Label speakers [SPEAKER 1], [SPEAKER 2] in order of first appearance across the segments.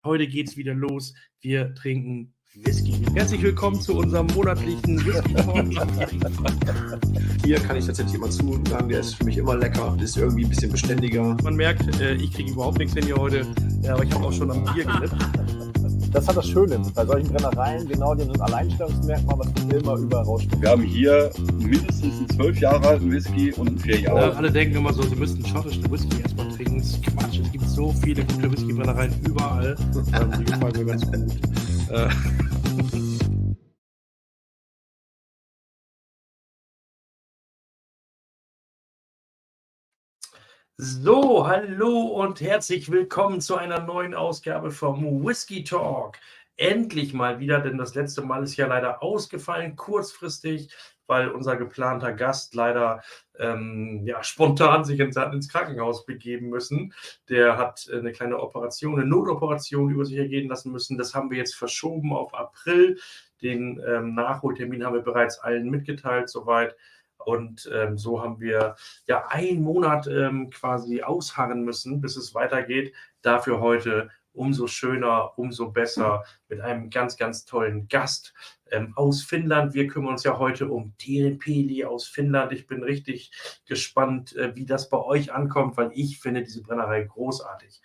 [SPEAKER 1] Heute geht's wieder los. Wir trinken Whisky. Herzlich willkommen zu unserem monatlichen Whisky Talk.
[SPEAKER 2] Hier kann ich tatsächlich immer zu sagen, der ist für mich immer lecker, ist irgendwie ein bisschen beständiger.
[SPEAKER 1] Man merkt, ich kriege überhaupt nichts hin hier heute, aber ich habe auch schon am Bier gelitten.
[SPEAKER 3] Das hat das Schöne bei solchen Brennereien, genau, die haben so ein Alleinstellungsmerkmal, was wir immer überall rausstellen.
[SPEAKER 4] Wir haben hier mindestens einen 12 Jahre alten Whisky und einen 4 Jahre.
[SPEAKER 1] Alle denken immer so, sie müssten schottischen Whisky erstmal trinken. Das ist Quatsch, es gibt so viele gute Whiskybrennereien überall. Die gefallen mir ganz gut. So, hallo und herzlich willkommen zu einer neuen Ausgabe vom Whisky Talk. Endlich mal wieder, denn das letzte Mal ist ja leider ausgefallen, kurzfristig, weil unser geplanter Gast leider spontan sich ins Krankenhaus begeben müssen. Der hat eine kleine Operation, eine Notoperation über sich ergehen lassen müssen. Das haben wir jetzt verschoben auf April. Den Nachholtermin haben wir bereits allen mitgeteilt soweit. Und so haben wir ja einen Monat quasi ausharren müssen, bis es weitergeht. Dafür heute umso schöner, umso besser mit einem ganz, ganz tollen Gast aus Finnland. Wir kümmern uns ja heute um Teerenpeli aus Finnland. Ich bin richtig gespannt, wie das bei euch ankommt, weil ich finde diese Brennerei großartig.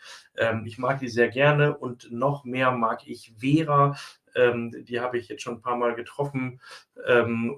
[SPEAKER 1] Ich mag die sehr gerne und noch mehr mag ich Veera. Die habe ich jetzt schon ein paar Mal getroffen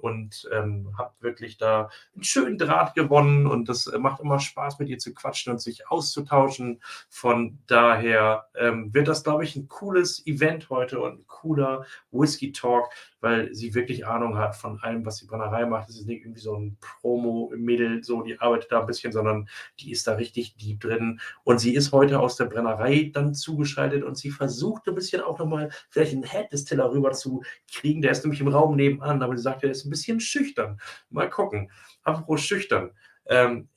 [SPEAKER 1] und habe wirklich da einen schönen Draht gewonnen und das macht immer Spaß, mit ihr zu quatschen und sich auszutauschen. Von daher wird das, glaube ich, ein cooles Event heute und ein cooler Whisky-Talk, weil sie wirklich Ahnung hat von allem, was die Brennerei macht. Das ist nicht irgendwie so ein Promo-Mädel, so die arbeitet da ein bisschen, sondern die ist da richtig deep drin und sie ist heute aus der Brennerei dann zugeschaltet und sie versucht ein bisschen auch nochmal vielleicht einen Head-Distiller rüber zu kriegen. Der ist nämlich im Raum nebenan, aber sie sagt, er ist ein bisschen schüchtern. Mal gucken. Apropos schüchtern.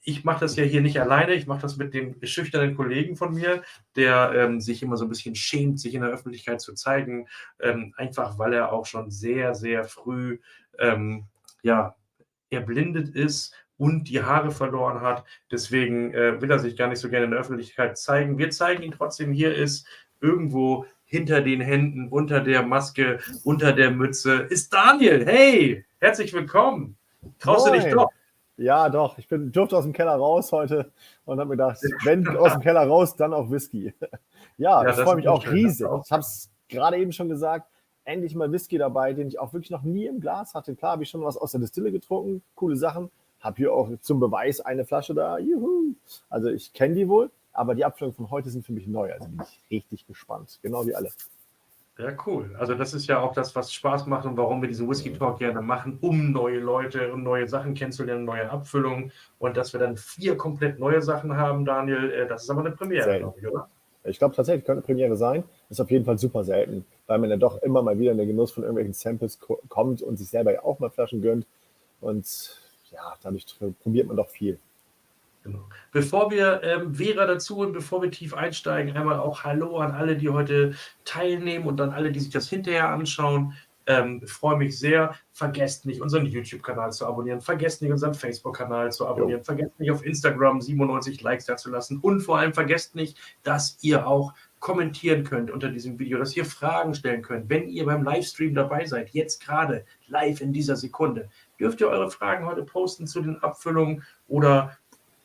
[SPEAKER 1] Ich mache das ja hier nicht alleine, ich mache das mit dem schüchternen Kollegen von mir, der sich immer so ein bisschen schämt, sich in der Öffentlichkeit zu zeigen, einfach weil er auch schon sehr, sehr früh erblindet ist und die Haare verloren hat. Deswegen will er sich gar nicht so gerne in der Öffentlichkeit zeigen. Wir zeigen ihn trotzdem, hier ist irgendwo hinter den Händen, unter der Maske, unter der Mütze, ist Daniel. Hey, herzlich willkommen. Traust du dich doch?
[SPEAKER 3] Ja, doch. Ich durfte aus dem Keller raus heute und habe mir gedacht, wenn aus dem Keller raus, dann auch Whisky. Ja, ich freue mich auch riesig. Ich habe es gerade eben schon gesagt, endlich mal Whisky dabei, den ich auch wirklich noch nie im Glas hatte. Klar habe ich schon was aus der Distille getrunken, coole Sachen. Habe hier auch zum Beweis eine Flasche da. Juhu. Also ich kenne die wohl, aber die Abfüllungen von heute sind für mich neu. Also bin ich richtig gespannt, genau wie alle.
[SPEAKER 1] Ja, cool. Also das ist ja auch das, was Spaß macht und warum wir diesen Whisky Talk gerne machen, um neue Leute und neue Sachen kennenzulernen, neue Abfüllungen. Und dass wir dann 4 komplett neue Sachen haben, Daniel, das ist aber eine Premiere, glaube ich, oder?
[SPEAKER 3] Ich glaube tatsächlich, könnte eine Premiere sein. Ist auf jeden Fall super selten, weil man ja doch immer mal wieder in den Genuss von irgendwelchen Samples kommt und sich selber ja auch mal Flaschen gönnt. Und ja, dadurch probiert man doch viel.
[SPEAKER 1] Genau. Bevor wir Veera dazu und bevor wir tief einsteigen, einmal auch Hallo an alle, die heute teilnehmen und an alle, die sich das hinterher anschauen. Freue mich sehr. Vergesst nicht, unseren YouTube-Kanal zu abonnieren. Vergesst nicht, unseren Facebook-Kanal zu abonnieren. Vergesst nicht, auf Instagram 97 Likes dazulassen. Und vor allem vergesst nicht, dass ihr auch kommentieren könnt unter diesem Video, dass ihr Fragen stellen könnt. Wenn ihr beim Livestream dabei seid, jetzt gerade live in dieser Sekunde, dürft ihr eure Fragen heute posten zu den Abfüllungen oder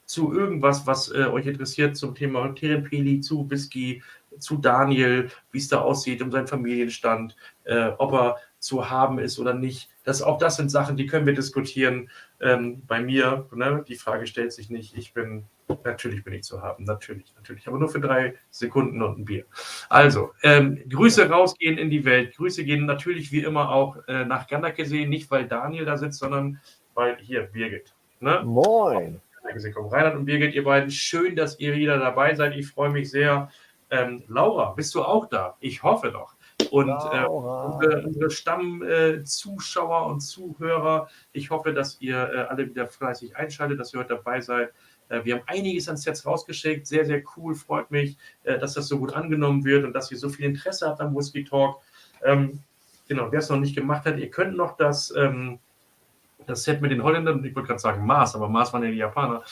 [SPEAKER 1] zu irgendwas, was euch interessiert zum Thema Teerenpeli, zu Whisky, zu Daniel, wie es da aussieht, um seinen Familienstand, ob er zu haben ist oder nicht. Auch das sind Sachen, die können wir diskutieren. Bei mir, ne, die Frage stellt sich nicht. Natürlich bin ich zu haben, natürlich, aber nur für 3 Sekunden und ein Bier. Also, Grüße rausgehen in die Welt. Grüße gehen natürlich wie immer auch nach Ganderkesee, nicht weil Daniel da sitzt, sondern weil hier Birgit. Ne?
[SPEAKER 3] Moin!
[SPEAKER 1] Reinhard und Birgit, ihr beiden, schön, dass ihr wieder dabei seid. Ich freue mich sehr. Laura, bist du auch da? Ich hoffe doch. Und unsere Stammzuschauer und Zuhörer, ich hoffe, dass ihr alle wieder fleißig einschaltet, dass ihr heute dabei seid. Wir haben einiges ans Netz rausgeschickt. Sehr, sehr cool. Freut mich, dass das so gut angenommen wird und dass ihr so viel Interesse habt am Whisky Talk. Genau, wer es noch nicht gemacht hat, ihr könnt noch das Das Set mit den Holländern, ich wollte gerade sagen März, aber März waren ja die Japaner.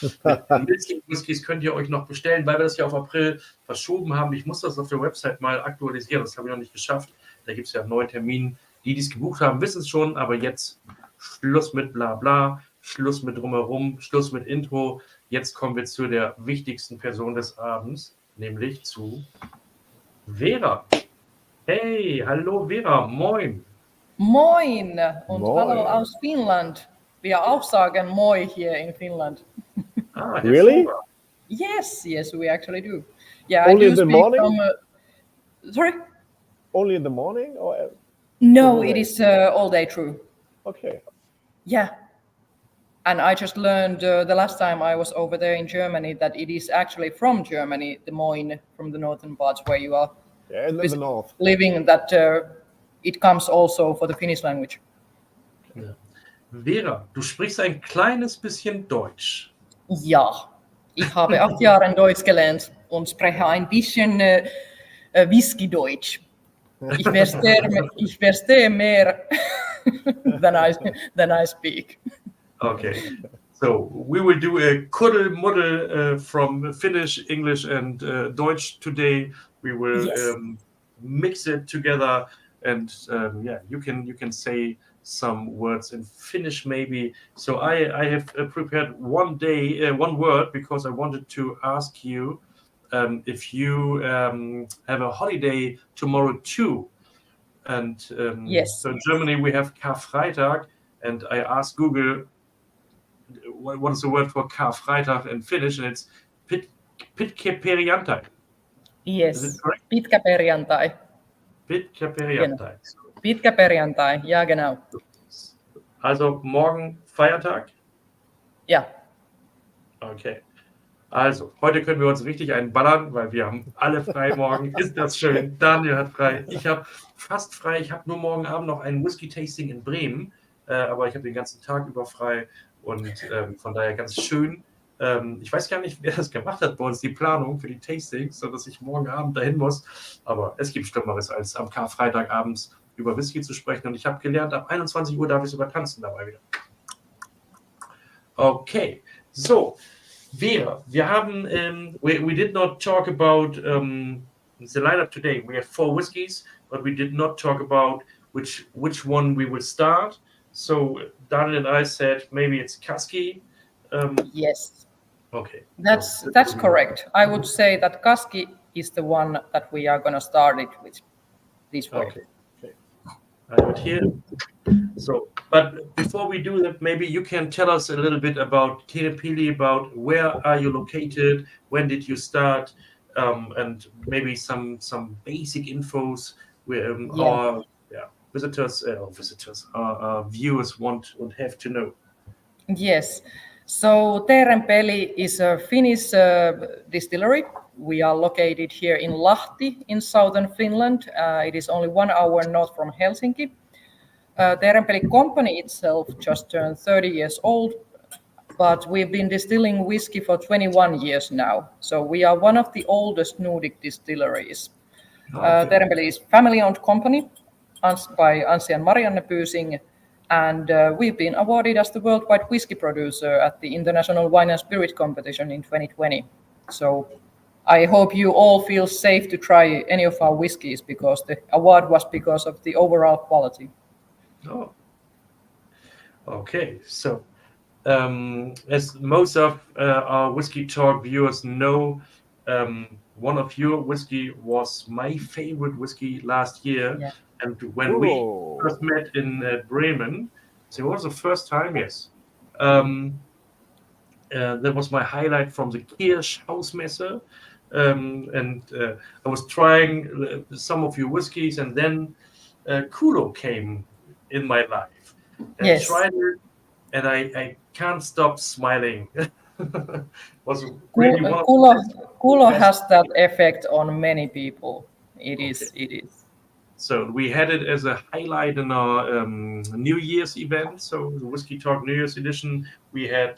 [SPEAKER 1] Mit den Whiskys könnt ihr euch noch bestellen, weil wir das ja auf April verschoben haben. Ich muss das auf der Website mal aktualisieren, das habe ich noch nicht geschafft. Da gibt es ja einen neuen Termin. Die es gebucht haben, wissen es schon, aber jetzt Schluss mit Blabla, Schluss mit Drumherum, Schluss mit Intro. Jetzt kommen wir zu der wichtigsten Person des Abends, nämlich zu Veera. Hey, hallo Veera, moin.
[SPEAKER 5] Moin und
[SPEAKER 3] Moin.
[SPEAKER 5] hallo aus Finnland. Wir auch sagen moi here in Finland.
[SPEAKER 1] Ah,
[SPEAKER 3] Really?
[SPEAKER 5] Yes, we actually do. Yeah,
[SPEAKER 3] Only
[SPEAKER 5] I do
[SPEAKER 3] in the
[SPEAKER 5] speak
[SPEAKER 3] morning?
[SPEAKER 5] sorry?
[SPEAKER 3] Only in the morning? Or
[SPEAKER 5] No,
[SPEAKER 3] all
[SPEAKER 5] it
[SPEAKER 3] day?
[SPEAKER 5] is all day true.
[SPEAKER 3] Okay.
[SPEAKER 5] Yeah. And I just learned the last time I was over there in Germany that it is actually from Germany, the Moin, from the northern parts where you are
[SPEAKER 3] Yeah, in the north.
[SPEAKER 5] living, that it comes also for the Finnish language.
[SPEAKER 1] Ja. Veera, du sprichst ein kleines bisschen Deutsch.
[SPEAKER 5] Ja, ich habe 8 Jahre Deutsch gelernt und spreche ein bisschen Whisky-Deutsch. Ich verstehe mehr than I speak.
[SPEAKER 1] Okay, so we will do a Kuddelmuddel from Finnish, English, and Deutsch today. We will
[SPEAKER 5] Yes.
[SPEAKER 1] mix it together, and yeah, you can say some words in Finnish maybe. So I have prepared one word because I wanted to ask you if you have a holiday tomorrow too. And
[SPEAKER 5] Yes.
[SPEAKER 1] so in Germany we have Karfreitag, and I asked Google what is the word for Karfreitag in Finnish, and it's Pitkäperjantai. Is it
[SPEAKER 5] Yes.
[SPEAKER 1] correct?
[SPEAKER 5] Pitkä perjantai.
[SPEAKER 1] Pitkäperjantai.
[SPEAKER 5] Pitkä perjantai, ja genau.
[SPEAKER 1] Also morgen Feiertag?
[SPEAKER 5] Ja.
[SPEAKER 1] Okay. Also, heute können wir uns richtig einballern, weil wir haben alle frei morgen. Ist das schön? Daniel hat frei. Ich habe fast frei. Ich habe nur morgen Abend noch ein Whisky-Tasting in Bremen, aber ich habe den ganzen Tag über frei und von daher ganz schön. Ich weiß gar nicht, wer das gemacht hat bei uns, die Planung für die Tastings, sodass ich morgen Abend dahin muss. Aber es gibt Schlimmeres, als am Karfreitag abends über Whisky zu sprechen. Und ich habe gelernt, ab 21 Uhr darf ich sogar tanzen dabei wieder. Okay, so. Veera, wir haben, we did not talk about the lineup today. We have 4 whiskies, but we did not talk about which one we will start. So Daniel and I said maybe it's Kaski.
[SPEAKER 5] Yes.
[SPEAKER 1] Okay.
[SPEAKER 5] That's correct. I would say that Kaski is the one that we are going to start it with this way.
[SPEAKER 1] Okay. I have it here. So, but before we do that, maybe you can tell us a little bit about Teerenpeli, about where are you located, when did you start, and maybe some basic infos where our our viewers want and have to know.
[SPEAKER 5] Yes. So Teerenpeli is a Finnish distillery. We are located here in Lahti in southern Finland. It is only 1 hour north from Helsinki. Teerenpeli company itself just turned 30 years old, but we've been distilling whiskey for 21 years now. So we are one of the oldest Nordic distilleries.
[SPEAKER 1] Okay.
[SPEAKER 5] Teerenpeli is family-owned company by Anssi and Marianne Pysing, and we've been awarded as the worldwide whiskey producer at the International Wine and Spirit Competition in 2020. So I hope you all feel safe to try any of our whiskies because the award was because of the overall quality.
[SPEAKER 1] Oh, okay. So, as most of our Whiskey Talk viewers know, one of your whiskey was my favorite whiskey last year.
[SPEAKER 5] Yeah.
[SPEAKER 1] And when we first met in Bremen, so it was the first time, yes. That was my highlight from the Kirsch Hausmesse. And I was trying some of your whiskies, and then Kulo came in my life. And
[SPEAKER 5] Yes.
[SPEAKER 1] I tried it, and I can't stop smiling. Was really one of the
[SPEAKER 5] Kulo
[SPEAKER 1] best.
[SPEAKER 5] has that effect on many people. It is.
[SPEAKER 1] So we had it as a highlight in our New Year's event. So the Whiskey Talk New Year's edition, we had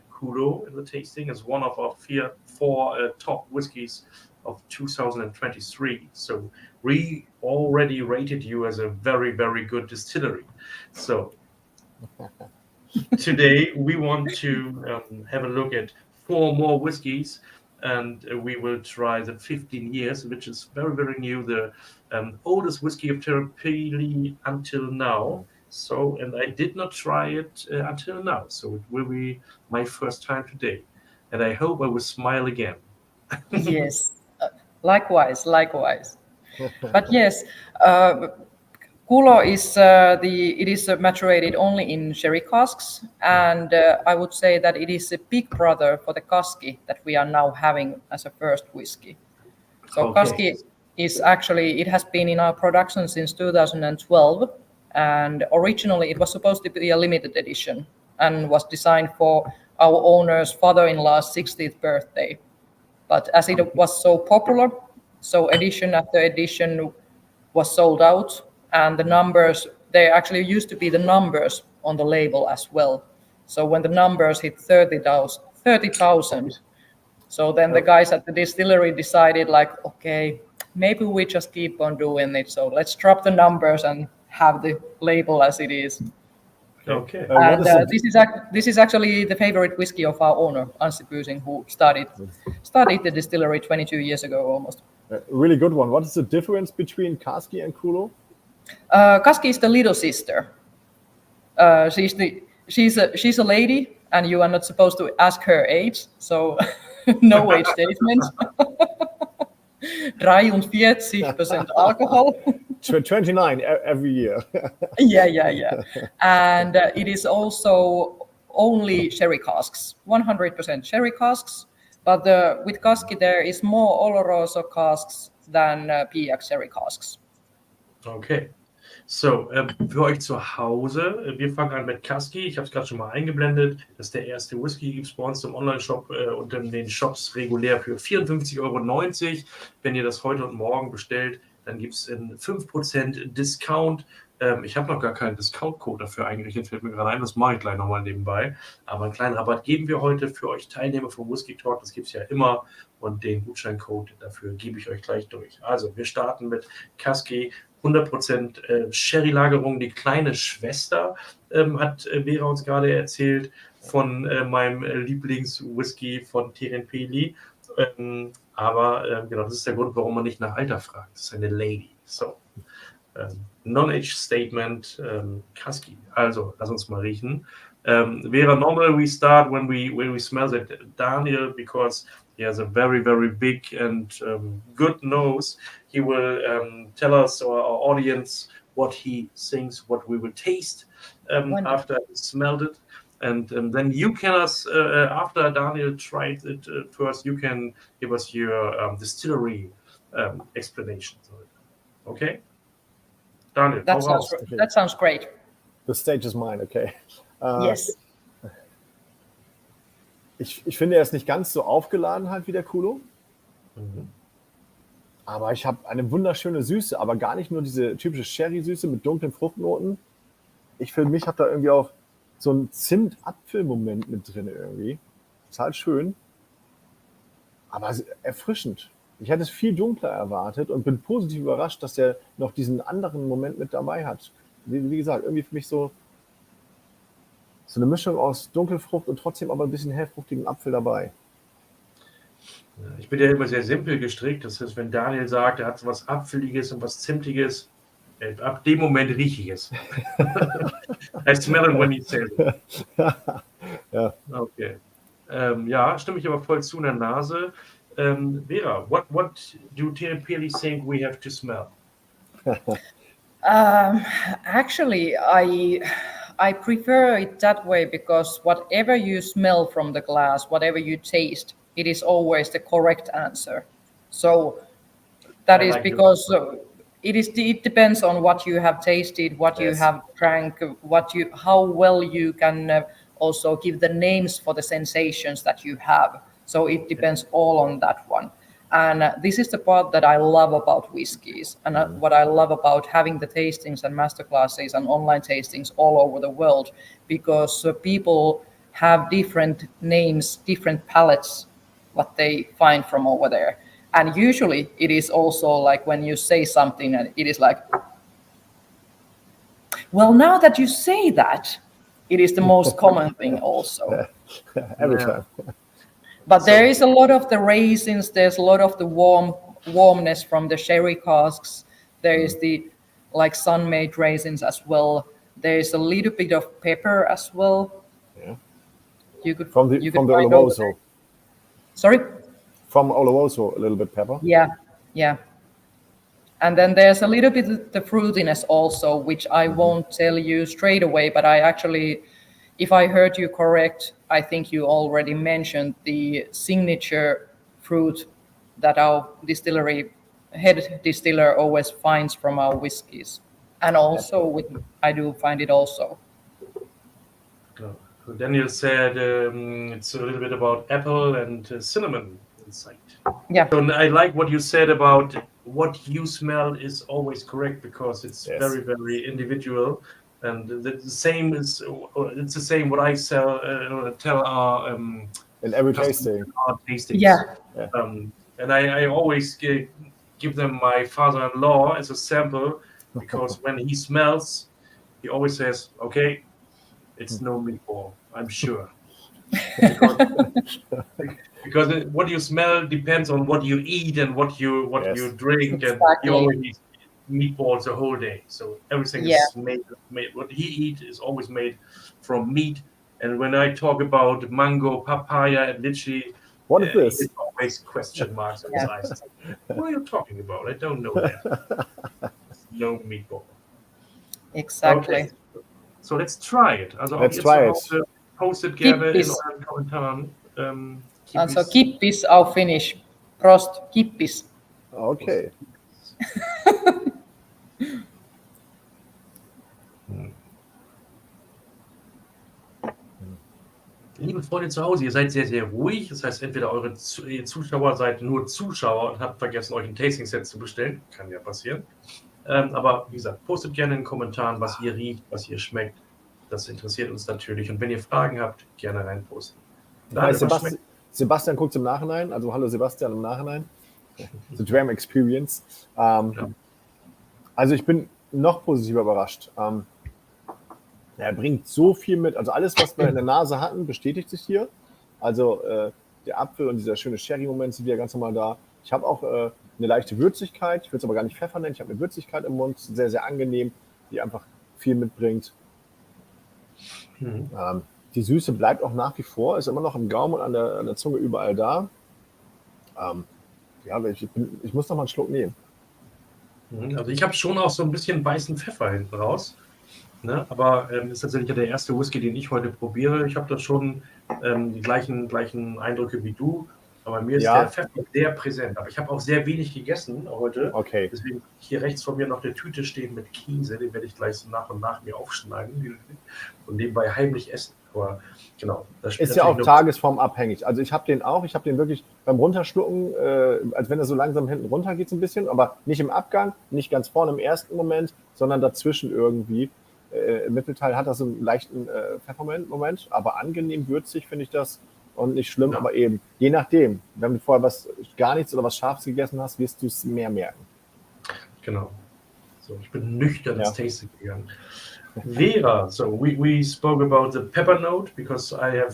[SPEAKER 1] Kulo in the tasting as one of our four top whiskies of 2023. So we already rated you as a very, very good distillery. So today we want to have a look at 4 more whiskeys, and we will try the 15 years, which is very, very new, the oldest whiskey of Teerenpeli until now. So, and I did not try it until now, so it will be my first time today, and I hope I will smile again.
[SPEAKER 5] Yes, likewise. But yes, Kulo is it is maturated only in sherry casks, and I would say that it is a big brother for the Kaski that we are now having as a first whiskey. So
[SPEAKER 1] Okay.
[SPEAKER 5] Kaski is actually, it has been in our production since 2012, and originally it was supposed to be a limited edition and was designed for our owner's father-in-law's 60th birthday. But as it was so popular, so edition after edition was sold out, and the numbers, there actually used to be the numbers on the label as well. So when the numbers hit 30,000, so then the guys at the distillery decided, like, okay, maybe we just keep on doing it. So let's drop the numbers and have the label as it is.
[SPEAKER 1] Okay.
[SPEAKER 5] And this is actually the favorite whiskey of our owner, Anssi Pyysin, who started the distillery 22 years ago almost.
[SPEAKER 3] Really good one. What is the difference between Kaski and Kulo?
[SPEAKER 5] Kaski is the little sister. She's a lady, and you are not supposed to ask her age, so no age statement. 43% alcohol.
[SPEAKER 3] 29 every year.
[SPEAKER 5] Yeah. And it is also only sherry casks, 100% sherry casks. But with Kaski, there is more Oloroso casks than PX sherry casks.
[SPEAKER 1] Okay. So, für euch zu Hause, wir fangen an mit Kaski. Ich habe es gerade schon mal eingeblendet. Das ist der erste Whisky, gibt es bei uns im Online-Shop und in den Shops regulär für 54,90 €. Wenn ihr das heute und morgen bestellt, dann gibt es einen 5% Discount. Ich habe noch gar keinen Discount-Code dafür eingerichtet, fällt mir gerade ein, das mache ich gleich nochmal nebenbei. Aber einen kleinen Rabatt geben wir heute für euch Teilnehmer vom Whisky Talk, das gibt es ja immer, und den Gutscheincode dafür gebe ich euch gleich durch. Also, wir starten mit Kaski, 100% Sherry-Lagerung, die kleine Schwester, hat Veera uns gerade erzählt, von meinem Lieblings-Whisky von Teerenpeli. Aber genau, das ist der Grund, warum man nicht nach Alter fragt. Das ist eine Lady. So. Non-Age Statement, Kaski. Also, lass uns mal riechen. Veera, normally we start when we smell it, Daniel, because he has a very, very big and good nose. He will tell us, or our audience, what he thinks, what we will taste after he smelled it. And then you can, after Daniel tried it first, you can give us your distillery explanation of it. Okay? Daniel,
[SPEAKER 5] that sounds great.
[SPEAKER 3] The stage is mine, okay.
[SPEAKER 5] Yes.
[SPEAKER 3] Ich finde, er ist nicht ganz so aufgeladen halt wie der Kulo. Aber ich habe eine wunderschöne Süße, aber gar nicht nur diese typische Sherry-Süße mit dunklen Fruchtnoten. Ich für mich habe da irgendwie auch so einen Zimt-Apfel-Moment mit drin irgendwie. Total schön. Aber erfrischend. Ich hätte es viel dunkler erwartet und bin positiv überrascht, dass er noch diesen anderen Moment mit dabei hat. Wie gesagt, irgendwie für mich so eine Mischung aus Dunkelfrucht und trotzdem aber ein bisschen hellfruchtigen Apfel dabei.
[SPEAKER 1] Ich bin ja immer sehr simpel gestrickt. Das heißt, wenn Daniel sagt, er hat was Apfeliges und was Zimtiges, ab dem Moment rieche ich es. I smell it when he says it.
[SPEAKER 3] Ja.
[SPEAKER 1] Okay. Ja, stimme ich aber voll zu in der Nase. Veera, what do Teerenpeli think we have to smell?
[SPEAKER 5] Actually, I prefer it that way because whatever you smell from the glass, whatever you taste, it is always the correct answer. So that is because it depends on what you have tasted, what you have drank, how well you can also give the names for the sensations that you have. So it depends all on that one. And this is the part that I love about whiskeys, and what I love about having the tastings and masterclasses and online tastings all over the world, because people have different names, different palates, what they find from over there. And usually it is also like when you say something and it is like, well, now that you say that, it is the most common thing also.
[SPEAKER 3] Every time.
[SPEAKER 5] But there is a lot of the raisins, there's a lot of the warmness from the sherry casks. There is the like sun-made raisins as well. There is a little bit of pepper as well.
[SPEAKER 3] Yeah.
[SPEAKER 5] You could
[SPEAKER 3] From the Oloroso.
[SPEAKER 5] Sorry?
[SPEAKER 3] From Oloroso, a little bit pepper.
[SPEAKER 5] Yeah. And then there's a little bit of the fruitiness also, which I won't tell you straight away, but I actually, if I heard you correct, I think you already mentioned the signature fruit that our distillery head distiller always finds from our whiskies. And also, I do find it also.
[SPEAKER 1] So Daniel said it's a little bit about apple and cinnamon inside.
[SPEAKER 5] Yeah.
[SPEAKER 1] So I like what you said about what you smell is always correct because it's very, very individual. And the same is, it's the same what I tell our
[SPEAKER 3] in every tasting.
[SPEAKER 1] Our tastings.
[SPEAKER 5] Yeah.
[SPEAKER 1] And I always give them my father-in-law as a sample because when he smells, he always says, "Okay, it's no meatball, I'm sure." because what you smell depends on what you eat and what you drink, and you always eat meatballs the whole day. So everything is made. What he eats is always made from meat. And when I talk about mango, papaya, and lychee,
[SPEAKER 3] what is this?
[SPEAKER 1] It's always question marks in his eyes. What are you talking about? I don't know that. No meatball.
[SPEAKER 5] Exactly.
[SPEAKER 1] Okay. So let's try it. Also
[SPEAKER 3] let's try it.
[SPEAKER 1] Postet gerne in euren Kommentaren.
[SPEAKER 5] Also kippis auf Finnish. Prost, kippis.
[SPEAKER 3] Okay.
[SPEAKER 1] Liebe Freunde zu Hause, ihr seid sehr, sehr ruhig. Das heißt, entweder eure Zuschauer seid nur Zuschauer und habt vergessen, euch ein Tasting-Set zu bestellen. Kann ja passieren. Aber wie gesagt, postet gerne in den Kommentaren, was ihr riecht, was ihr schmeckt. Das interessiert uns natürlich. Und wenn ihr Fragen habt, gerne reinposten.
[SPEAKER 3] Sebastian guckt im Nachhinein. Also hallo Sebastian im Nachhinein. The Dram Experience. Also ich bin noch positiver überrascht. Er bringt so viel mit. Also alles, was wir in der Nase hatten, bestätigt sich hier. Also der Apfel und dieser schöne Sherry-Moment sind wieder ganz normal da. Ich habe auch eine leichte Würzigkeit. Ich würde es aber gar nicht Pfeffer nennen. Ich habe eine Würzigkeit im Mund. Sehr, sehr angenehm, die einfach viel mitbringt. Die Süße bleibt auch nach wie vor. Ist immer noch im Gaumen und an der Zunge überall da. Ich muss noch mal einen Schluck nehmen.
[SPEAKER 1] Also ich habe schon auch so ein bisschen weißen Pfeffer hinten raus. Ne? Aber ist tatsächlich der erste Whisky, den ich heute probiere. Ich habe da schon die gleichen Eindrücke wie du. Aber mir ist der Pfeffer sehr präsent. Aber ich habe auch sehr wenig gegessen heute.
[SPEAKER 3] Okay.
[SPEAKER 1] Deswegen hier rechts von mir noch eine Tüte stehen mit Käse. Den werde ich gleich so nach und nach mir aufschneiden und nebenbei heimlich essen. Aber genau. Das
[SPEAKER 3] ist ja auch tagesformabhängig. Also ich habe den auch. Ich habe den wirklich beim Runterschlucken, als wenn er so langsam hinten runter geht so ein bisschen. Aber nicht im Abgang, nicht ganz vorne im ersten Moment, sondern dazwischen irgendwie. Im Mittelteil hat das so einen leichten Pfeffermoment, aber angenehm würzig finde ich das. Und nicht schlimm, aber eben, je nachdem, wenn du vorher gar nichts oder was Scharfes gegessen hast, wirst du es mehr merken.
[SPEAKER 1] Genau. So, ich bin nüchtern ins Tasting gegangen. Veera, so we spoke about the pepper note because I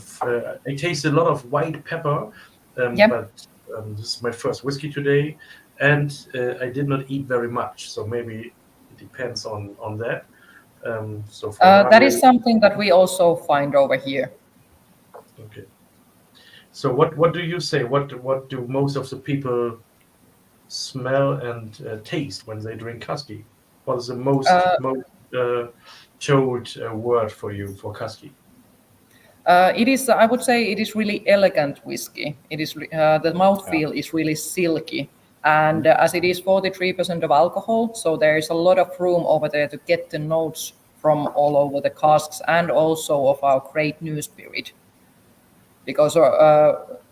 [SPEAKER 1] tasted a lot of white pepper, but this is my first whiskey today, and I did not eat very much, so maybe it depends on that.
[SPEAKER 5] That is something that we also find over here.
[SPEAKER 1] Okay. So what do you say? What do most of the people smell and taste when they drink Kaski? What is the most showed word for you for Kaski?
[SPEAKER 5] It is, I would say, it is really elegant whiskey. It is the mouthfeel is really silky, and as it is 43% of alcohol, so there is a lot of room over there to get the notes from all over the casks and also of our great new spirit. Because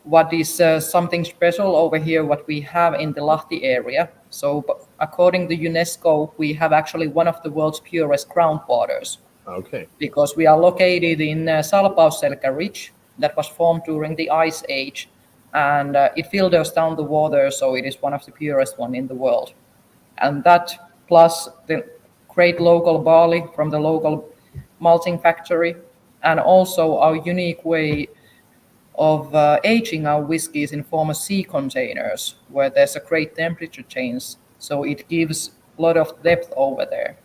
[SPEAKER 5] what is something special over here, what we have in the Lahti area. So according to UNESCO, we have actually one of the world's purest groundwaters.
[SPEAKER 3] Okay.
[SPEAKER 5] Because we are located in Salpausselkä Ridge that was formed during the Ice Age. And it filters down the water, so it is one of the purest one in the world. And that plus the great local barley from the local malting factory, and also our unique way of aging our whiskeys in former sea containers, where there's a great temperature change, so it gives a lot of depth over there.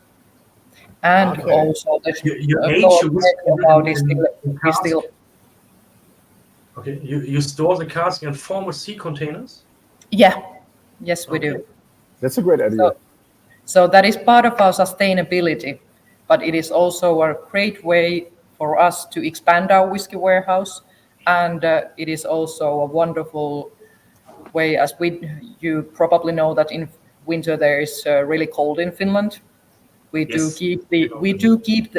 [SPEAKER 5] And also there's
[SPEAKER 1] you age your whiskey
[SPEAKER 5] distill.
[SPEAKER 1] Okay, you store the cask in former sea containers?
[SPEAKER 5] Yeah, yes, we do.
[SPEAKER 3] That's a great idea.
[SPEAKER 5] So that is part of our sustainability, but it is also a great way for us to expand our whiskey warehouse, and it is also a wonderful way, as you probably know that in winter there is really cold in Finland. We do keep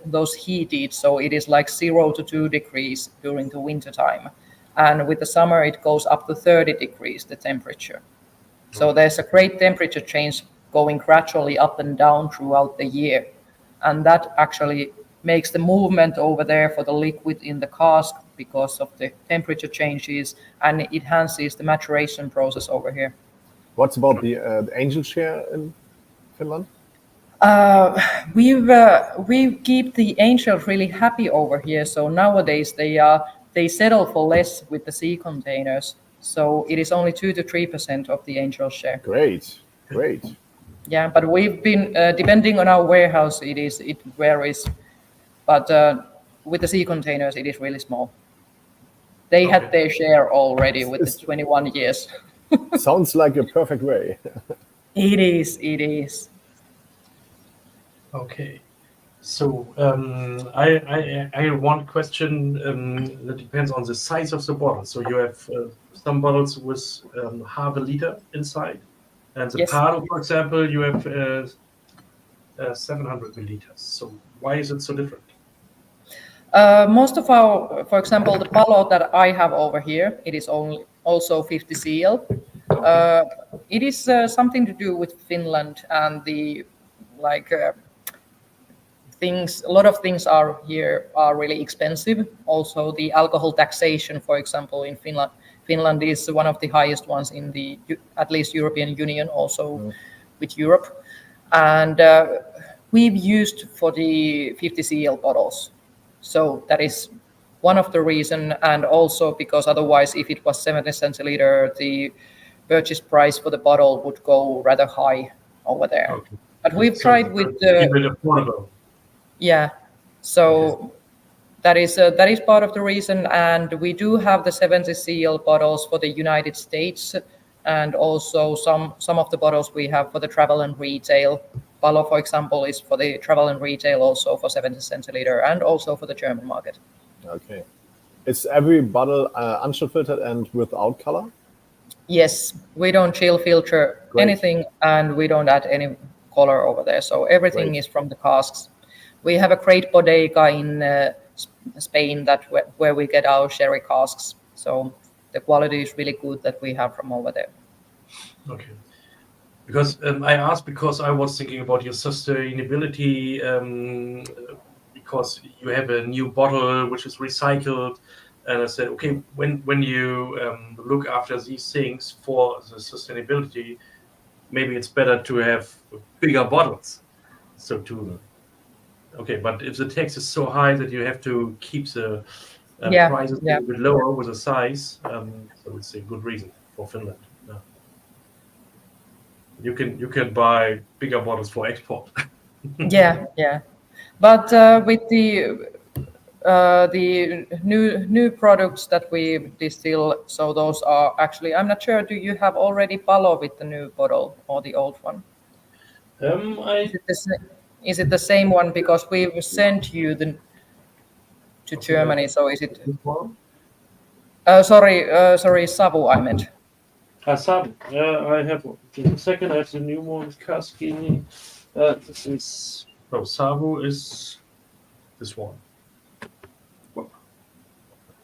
[SPEAKER 5] those heated, so it is like 0 to 2 degrees during the winter time, and with the summer it goes up to 30 degrees the temperature. So there's a great temperature change going gradually up and down throughout the year, and that actually makes the movement over there for the liquid in the cask because of the temperature changes, and it enhances the maturation process over here.
[SPEAKER 3] What's about the angel share in Finland?
[SPEAKER 5] We keep the angels really happy over here. So nowadays they settle for less with the sea containers. So it is only 2 to 3% of the angel share.
[SPEAKER 3] Great.
[SPEAKER 5] Yeah, but we've been depending on our warehouse, it varies. But with the sea containers, it is really small. They had their share already with the 21 years.
[SPEAKER 3] Sounds like a perfect way.
[SPEAKER 5] It is.
[SPEAKER 1] Okay, so I have one question that depends on the size of the bottle. So you have some bottles with half a liter inside, and the Palo, for example, you have 700 milliliters. So why is it so different?
[SPEAKER 5] Most of our, for example, the Palo that I have over here, it is also 50 CL. It is something to do with Finland and the things. A lot of things are really expensive. Also, the alcohol taxation, for example, in Finland. Finland is one of the highest ones in the at least European Union, also with Europe. And we've used for the 50 CL bottles. So that is one of the reason, and also because otherwise, if it was 70 cents a liter, the purchase price for the bottle would go rather high over there. Okay. But we've tried with the
[SPEAKER 1] affordable.
[SPEAKER 5] Yeah, so that is part of the reason, and we do have the 70 CL bottles for the United States, and also some of the bottles we have for the travel and retail. Palo, for example, is for the travel and retail, also for 70 cents a liter, and also for the German market.
[SPEAKER 3] Okay. Is every bottle unchill filtered and without color?
[SPEAKER 5] Yes, we don't chill filter anything, and we don't add any color over there. So everything is from the casks. We have a great bodega in Spain where we get our sherry casks. So the quality is really good that we have from over there.
[SPEAKER 1] Okay. Because I asked because I was thinking about your sustainability, because you have a new bottle which is recycled, and I said, okay, when you look after these things for the sustainability, maybe it's better to have bigger bottles. But if the tax is so high that you have to keep the prices a little bit lower with the size, so it's a good reason for Finland. You can buy bigger bottles for export.
[SPEAKER 5] yeah. But with the new products that we distill, so those are actually, I'm not sure, do you have already Palo with the new bottle or the old one? Is it the same one? Because we've sent you to Germany, so is it? Sorry, Savu, I meant.
[SPEAKER 1] Savu. I have a second. I have the new one, Kaskini. Savu is this one.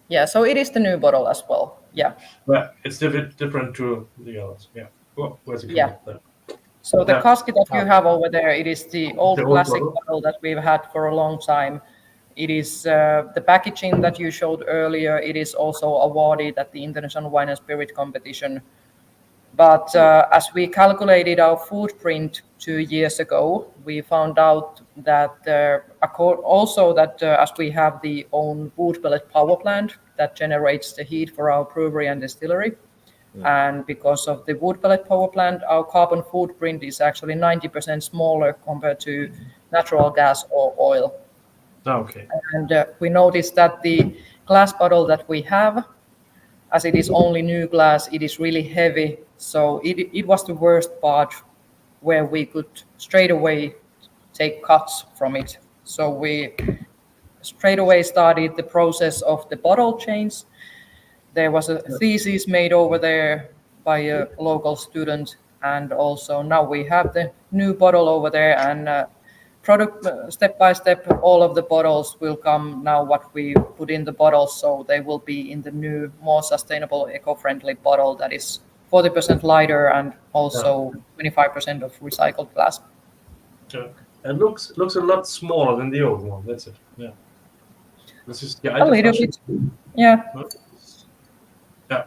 [SPEAKER 5] Yeah, so it is the new bottle as well. Yeah.
[SPEAKER 1] But it's a bit different to the others. Yeah. Well, where's it coming from?
[SPEAKER 5] So the casket that you have over there, it is the old classic bottle that we've had for a long time. It is the packaging that you showed earlier. It is also awarded at the International Wine and Spirit competition But as we calculated our footprint 2 years ago, we found out that as we have the own wood pellet power plant that generates the heat for our brewery and distillery, and because of the wood pellet power plant, our carbon footprint is actually 90% smaller compared to natural gas or oil.
[SPEAKER 1] Okay.
[SPEAKER 5] And we noticed that the glass bottle that we have, as it is only new glass, it is really heavy. So it was the worst part where we could straight away take cuts from it. So we straight away started the process of the bottle change. There was a thesis made over there by a local student, and also now we have the new bottle over there, and product step by step, all of the bottles will come now what we put in the bottles, so they will be in the new, more sustainable, eco-friendly bottle that is 40% lighter and also 25% of recycled glass.
[SPEAKER 1] Yeah. It looks a lot smaller than the old one. That's it. Yeah. Das ist die alte
[SPEAKER 5] A little
[SPEAKER 1] Flasche.
[SPEAKER 5] bit. Yeah.
[SPEAKER 1] Ja.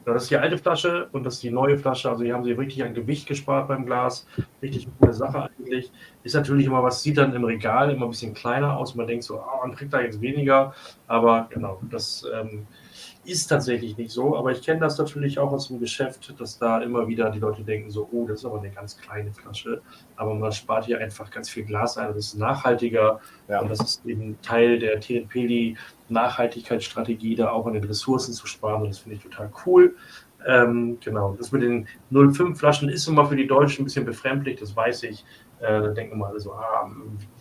[SPEAKER 1] Das ist die alte Flasche und das ist die neue Flasche. Also hier haben sie richtig an Gewicht gespart beim Glas. Richtig coole Sache eigentlich. Ist natürlich immer was, sieht dann im Regal immer ein bisschen kleiner aus. Man denkt so, man kriegt da jetzt weniger. Aber genau, das ist tatsächlich nicht so. Aber ich kenne das natürlich auch aus dem Geschäft, dass da immer wieder die Leute denken so, oh, das ist aber eine ganz kleine Flasche. Aber man spart hier einfach ganz viel Glas ein. Das ist nachhaltiger. Ja. Und das ist eben Teil der Teerenpeli Nachhaltigkeitsstrategie, da auch an den Ressourcen zu sparen. Und das finde ich total cool. Genau, das mit den 0,5 Flaschen ist immer für die Deutschen ein bisschen befremdlich, das weiß ich. Da denken immer alle so,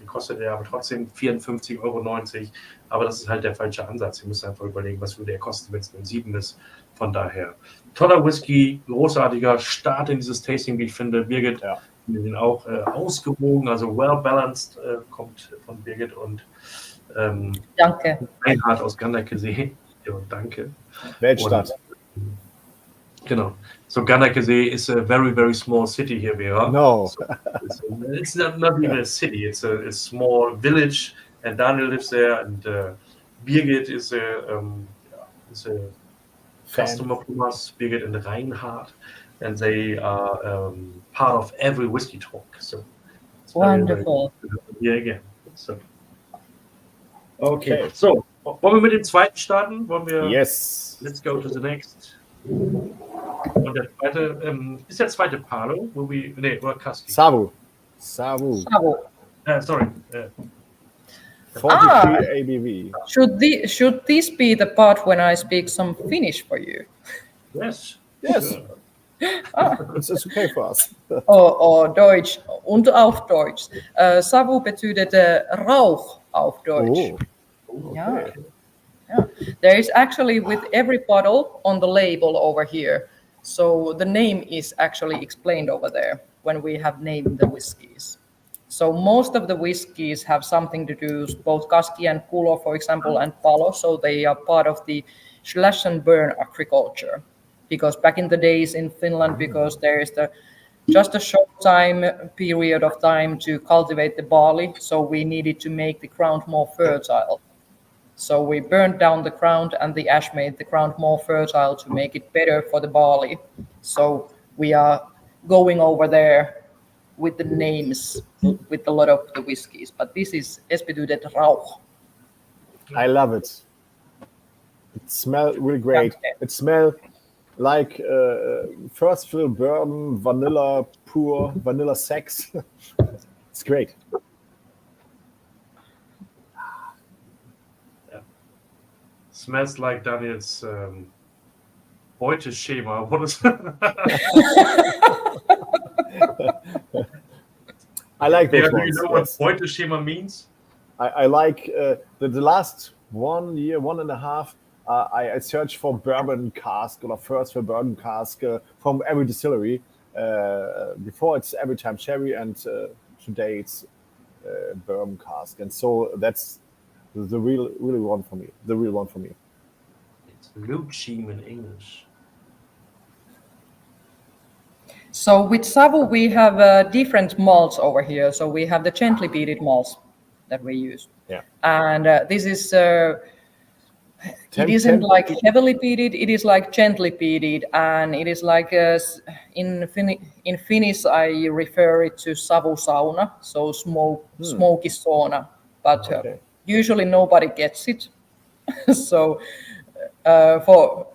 [SPEAKER 1] wie kostet der? Aber trotzdem 54,90 €. Aber das ist halt der falsche Ansatz. Ihr müsst einfach überlegen, was würde der kosten, wenn es ein 7 ist. Von daher, toller Whisky, großartiger Start in dieses Tasting, wie ich finde. Birgit, wir sind auch ausgewogen, also well balanced, kommt von Birgit und
[SPEAKER 5] danke.
[SPEAKER 1] Reinhard aus Gandakesee. Ja, danke.
[SPEAKER 3] Weltstadt.
[SPEAKER 1] Genau. So Gandakesee is a very, very small city here, Veera.
[SPEAKER 3] No.
[SPEAKER 1] So it's not even a city. It's a small village, and Daniel lives there, and Birgit is a customer from us, Birgit and Reinhard, and they are part of every Whisky Talk. So it's
[SPEAKER 5] wonderful.
[SPEAKER 1] Here again. So. Okay. So, wollen wir mit dem zweiten starten? Wollen wir?
[SPEAKER 3] Yes.
[SPEAKER 1] Let's go to the next. Und der zweite, ist der zweite Palo, oder Kaski?
[SPEAKER 3] Savu.
[SPEAKER 5] Savu.
[SPEAKER 1] Sorry.
[SPEAKER 3] 43 ABV.
[SPEAKER 5] Should this be the part when I speak some Finnish for you?
[SPEAKER 1] Yes.
[SPEAKER 3] Yes. It's okay for us.
[SPEAKER 5] Or Deutsch und auf Deutsch. Savu bedeutet Rauch auf Deutsch.
[SPEAKER 3] Oh.
[SPEAKER 5] Yeah. There is actually with every bottle on the label over here. So the name is actually explained over there when we have named the whiskies. So most of the whiskies have something to do, both Kaski and Kulo, for example, and Palo. So they are part of the slash and burn agriculture. Because back in the days in Finland, because there is just a short period of time to cultivate the barley, so we needed to make the ground more fertile. So we burned down the ground, and the ash made the ground more fertile to make it better for the barley. So we are going over there with the names with a lot of the whiskies. But this is Espetydet Rauch.
[SPEAKER 3] I love it. It smells really great. It smells like first fill bourbon, vanilla, pure vanilla sex. It's great.
[SPEAKER 1] Smells like Daniel's Beuteschema. What is
[SPEAKER 3] I like those
[SPEAKER 1] do
[SPEAKER 3] ones.
[SPEAKER 1] You know what Beuteschema means?
[SPEAKER 3] I like the last 1 year, 1.5. I searched for bourbon cask or first for bourbon cask from every distillery. Before it's every time sherry, and today it's bourbon cask, and so that's the real one for me. The real one for me.
[SPEAKER 1] It's Lucchim in English.
[SPEAKER 5] So with Savu, we have different malts over here. So we have the gently peated malts that we use.
[SPEAKER 3] Yeah.
[SPEAKER 5] And this is It isn't like heavily peated, it is like gently peated, and it is like in Finnish I refer it to savusauna, so smoky sauna, but usually nobody gets it. So for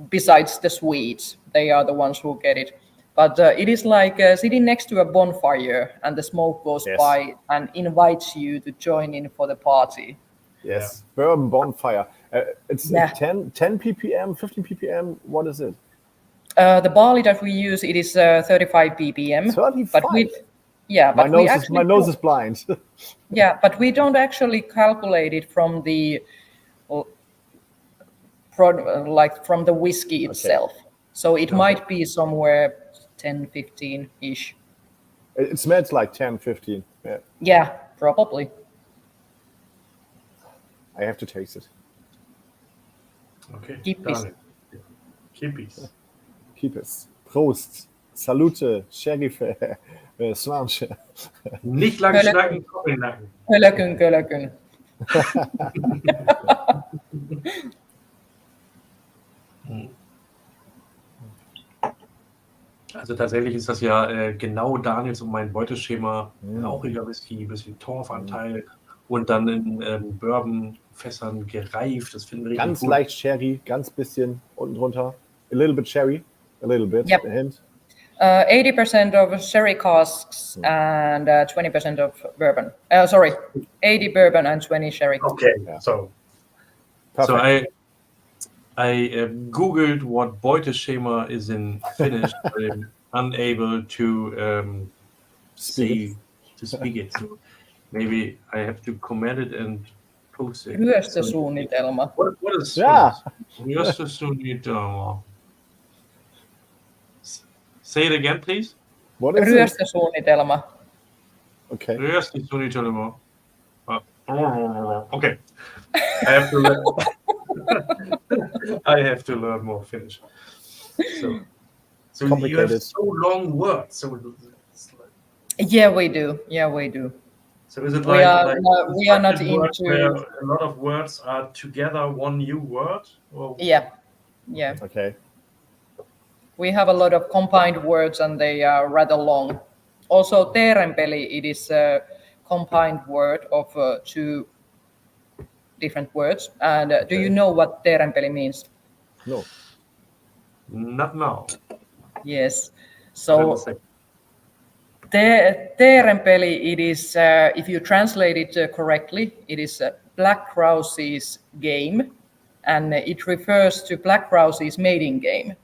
[SPEAKER 5] besides the Swedes, they are the ones who get it. But it is like sitting next to a bonfire, and the smoke goes by and invites you to join in for the party.
[SPEAKER 3] Yes, bourbon bonfire. It's 10 ppm, 15 ppm. What is it?
[SPEAKER 5] The barley that we use, it is 35 ppm.
[SPEAKER 3] 35?
[SPEAKER 5] But
[SPEAKER 3] my nose is blind.
[SPEAKER 5] Yeah, but we don't actually calculate it from the from the whiskey itself. So it might be somewhere 10, 15-ish.
[SPEAKER 3] It smells like 10, 15.
[SPEAKER 5] Yeah, probably.
[SPEAKER 3] I have to taste it.
[SPEAKER 1] Okay.
[SPEAKER 5] Kippis.
[SPEAKER 3] Kippis. Prost. Salute. Sheriff. Slanche.
[SPEAKER 1] Nicht lang schnacken, Kopf in den Nacken.
[SPEAKER 5] Kölökün.
[SPEAKER 1] Also tatsächlich ist das ja genau Daniels und mein Beuteschema. Rauchiger Whisky, ein bisschen Torfanteil und dann in Bourbonfässern gereift. Das finden wir richtig
[SPEAKER 3] ganz
[SPEAKER 1] gut.
[SPEAKER 3] Leicht Sherry, ganz bisschen unten drunter. A little bit sherry, a little bit.
[SPEAKER 5] Yep.
[SPEAKER 3] A hint.
[SPEAKER 5] 80% of sherry casks and 20% of bourbon. 80 bourbon and 20 sherry casks.
[SPEAKER 1] Okay,
[SPEAKER 3] Yeah.
[SPEAKER 1] so
[SPEAKER 3] Perfect.
[SPEAKER 1] I googled what Beuteschema is in Finnish, but I'm unable to speak it. So maybe I have to comment it and post it.
[SPEAKER 5] Ryöstösuunnitelma.
[SPEAKER 1] What is ryöstösuunnitelma? Say it again, please.
[SPEAKER 3] What is it?
[SPEAKER 5] Ryöstösuunnitelma.
[SPEAKER 3] Okay.
[SPEAKER 1] Ryöstösuunnitelma. Okay. I have to learn. I have to learn more Finnish. So you have so long words. So
[SPEAKER 5] Yeah, we do.
[SPEAKER 1] So is it
[SPEAKER 5] We are not into
[SPEAKER 1] where a lot of words are together one new word? Or?
[SPEAKER 5] Yeah.
[SPEAKER 3] Okay.
[SPEAKER 5] We have a lot of combined words and they are rather long. Also, teerenpeli, it is a combined word of two different words. And do you know what teerenpeli means?
[SPEAKER 3] No.
[SPEAKER 1] Not now.
[SPEAKER 5] Yes. So teerenpeli, it is, if you translate it correctly, it is Black Rouse's game, and it refers to Black Rouse's mating game.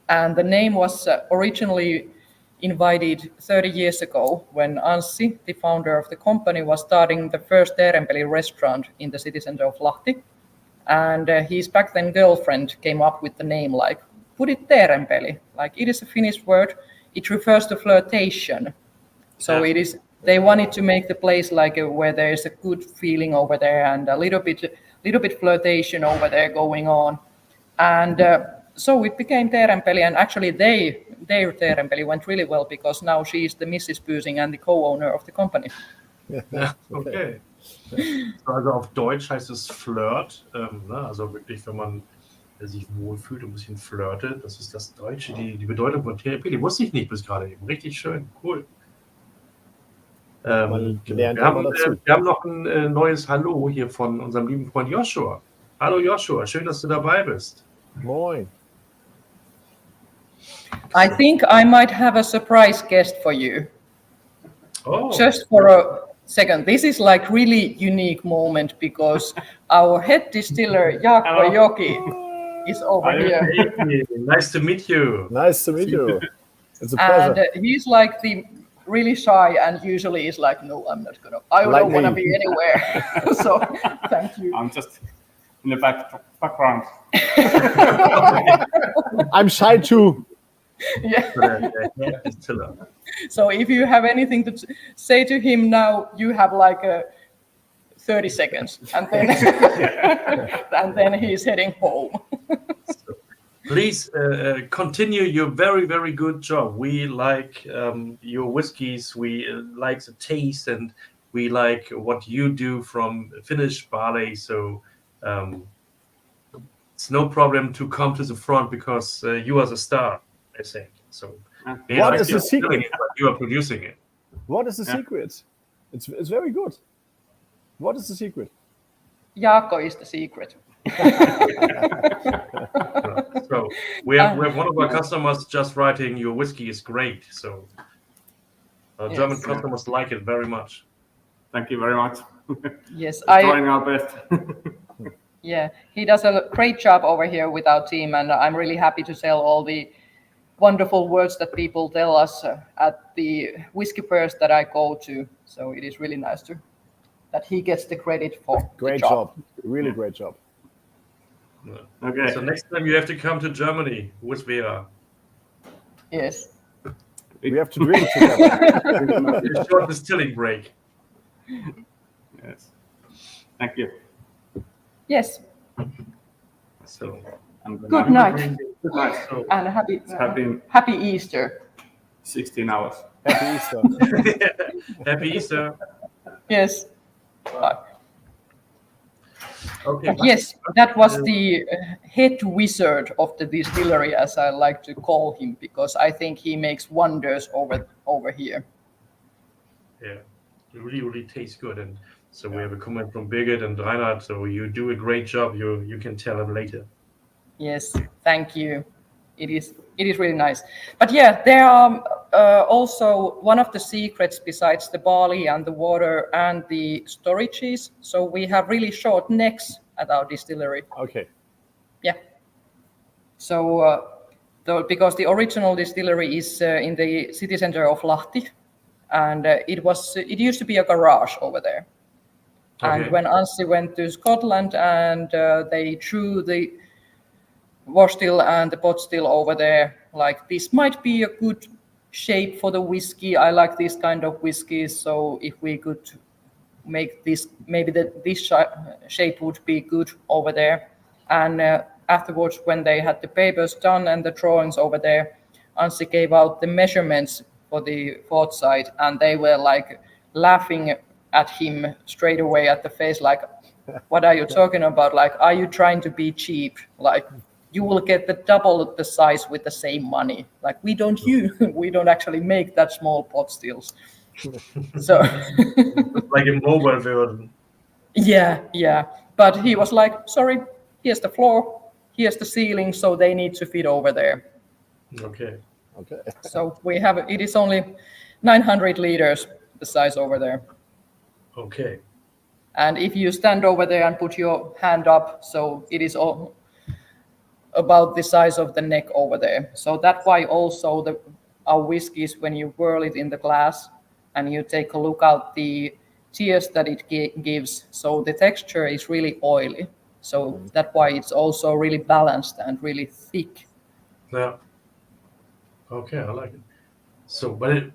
[SPEAKER 5] And the name was originally invited 30 years ago when Anssi, the founder of the company, was starting the first teerenpeli restaurant in the city center of Lahti. And his back then girlfriend came up with the name, like, put it teerenpeli. Like, it is a Finnish word. It refers to flirtation. So it is. They wanted to make the place like where there is a good feeling over there and a little bit flirtation over there going on. And so it became Teerenpeli, and actually their Teerenpeli went really well because now she is the Mrs. Büsing and the co-owner of the company.
[SPEAKER 1] Ja, okay. Also auf Deutsch heißt es Flirt, also wirklich, wenn man sich wohlfühlt und ein bisschen flirtet, das ist das Deutsche, die Bedeutung von Teerenpeli, wusste ich nicht bis gerade eben. Richtig schön, cool. Wir haben noch ein neues Hallo hier von unserem lieben Freund Joshua. Hallo Joshua, schön, dass du dabei bist.
[SPEAKER 3] Moin.
[SPEAKER 5] I think I might have a surprise guest for you.
[SPEAKER 1] Oh.
[SPEAKER 5] Just for a second. This is like really unique moment because our head distiller, Jaakko Joki, is over here.
[SPEAKER 1] Nice to meet you.
[SPEAKER 3] Nice to meet you. It's a pleasure.
[SPEAKER 5] And he's like the really shy and usually is like, no, I'm not gonna. I don't want to be anywhere. So thank you.
[SPEAKER 6] I'm just in the background.
[SPEAKER 3] I'm shy too.
[SPEAKER 5] Yeah.
[SPEAKER 1] Distiller.
[SPEAKER 5] So if you have anything to say to him now, you have like 30 seconds, and then and then he's heading home.
[SPEAKER 1] So, please continue your very, very good job. We like your whiskeys. We like the taste, and we like what you do from Finnish barley. So it's no problem to come to the front because you are the star, I think. So
[SPEAKER 3] what is the secret?
[SPEAKER 1] You are producing it.
[SPEAKER 3] What is the secret? It's very good. What is the secret?
[SPEAKER 5] Jaakko is the secret.
[SPEAKER 1] So we have one of our customers just writing, your whiskey is great. So German customers like it very much.
[SPEAKER 6] Thank you very much.
[SPEAKER 5] Yes,
[SPEAKER 6] trying our best.
[SPEAKER 5] Yeah, he does a great job over here with our team, and I'm really happy to tell all the wonderful words that people tell us at the whiskey fairs that I go to. So it is really nice that he gets the credit for
[SPEAKER 3] great job. Really great job.
[SPEAKER 6] Okay.
[SPEAKER 1] So next time you have to come to Germany with Veera.
[SPEAKER 5] Yes.
[SPEAKER 3] We have to drink together.
[SPEAKER 1] A short distilling break.
[SPEAKER 6] Yes. Thank you.
[SPEAKER 5] Yes.
[SPEAKER 1] So
[SPEAKER 5] good night.
[SPEAKER 6] Good night.
[SPEAKER 1] So,
[SPEAKER 5] And happy Easter.
[SPEAKER 6] 16 hours.
[SPEAKER 3] Happy Easter.
[SPEAKER 1] Happy Easter.
[SPEAKER 5] Yes. Bye.
[SPEAKER 1] Okay.
[SPEAKER 5] Yes, that was the head wizard of the distillery, as I like to call him, because I think he makes wonders over here.
[SPEAKER 1] Yeah, it really tastes good. And so we have a comment from Birgit and Reinhard. So you do a great job. You can tell them later.
[SPEAKER 5] Yes, thank you. It is really nice. But yeah, there are also one of the secrets besides the barley and the water and the storages. So we have really short necks at our distillery.
[SPEAKER 3] Okay.
[SPEAKER 5] Yeah. So because the original distillery is in the city center of Lahti, and it used to be a garage over there.
[SPEAKER 1] Okay.
[SPEAKER 5] And when Anssi went to Scotland and they threw the wash still and the pot still over there, like this might be a good shape for the whiskey. I like this kind of whiskey, so if we could make this, maybe this shape would be good over there. And afterwards, when they had the papers done and the drawings over there, Anssi gave out the measurements for the port side, and they were like laughing at him straight away at the face, like, what are you talking about? Like, are you trying to be cheap? Like, you will get the double the size with the same money. Like, we don't actually make that small pot stills. So
[SPEAKER 1] like a mobile version.
[SPEAKER 5] Yeah. But he was like, sorry, here's the floor, here's the ceiling, so they need to fit over there.
[SPEAKER 1] Okay.
[SPEAKER 5] So it is only 900 liters, the size over there.
[SPEAKER 1] Okay.
[SPEAKER 5] And if you stand over there and put your hand up, so it is all about the size of the neck over there. So that's why also our whiskeys, when you whirl it in the glass and you take a look at the tears that it gives, so the texture is really oily. So that's why it's also really balanced and really thick.
[SPEAKER 1] Yeah. Okay, I like it. So, but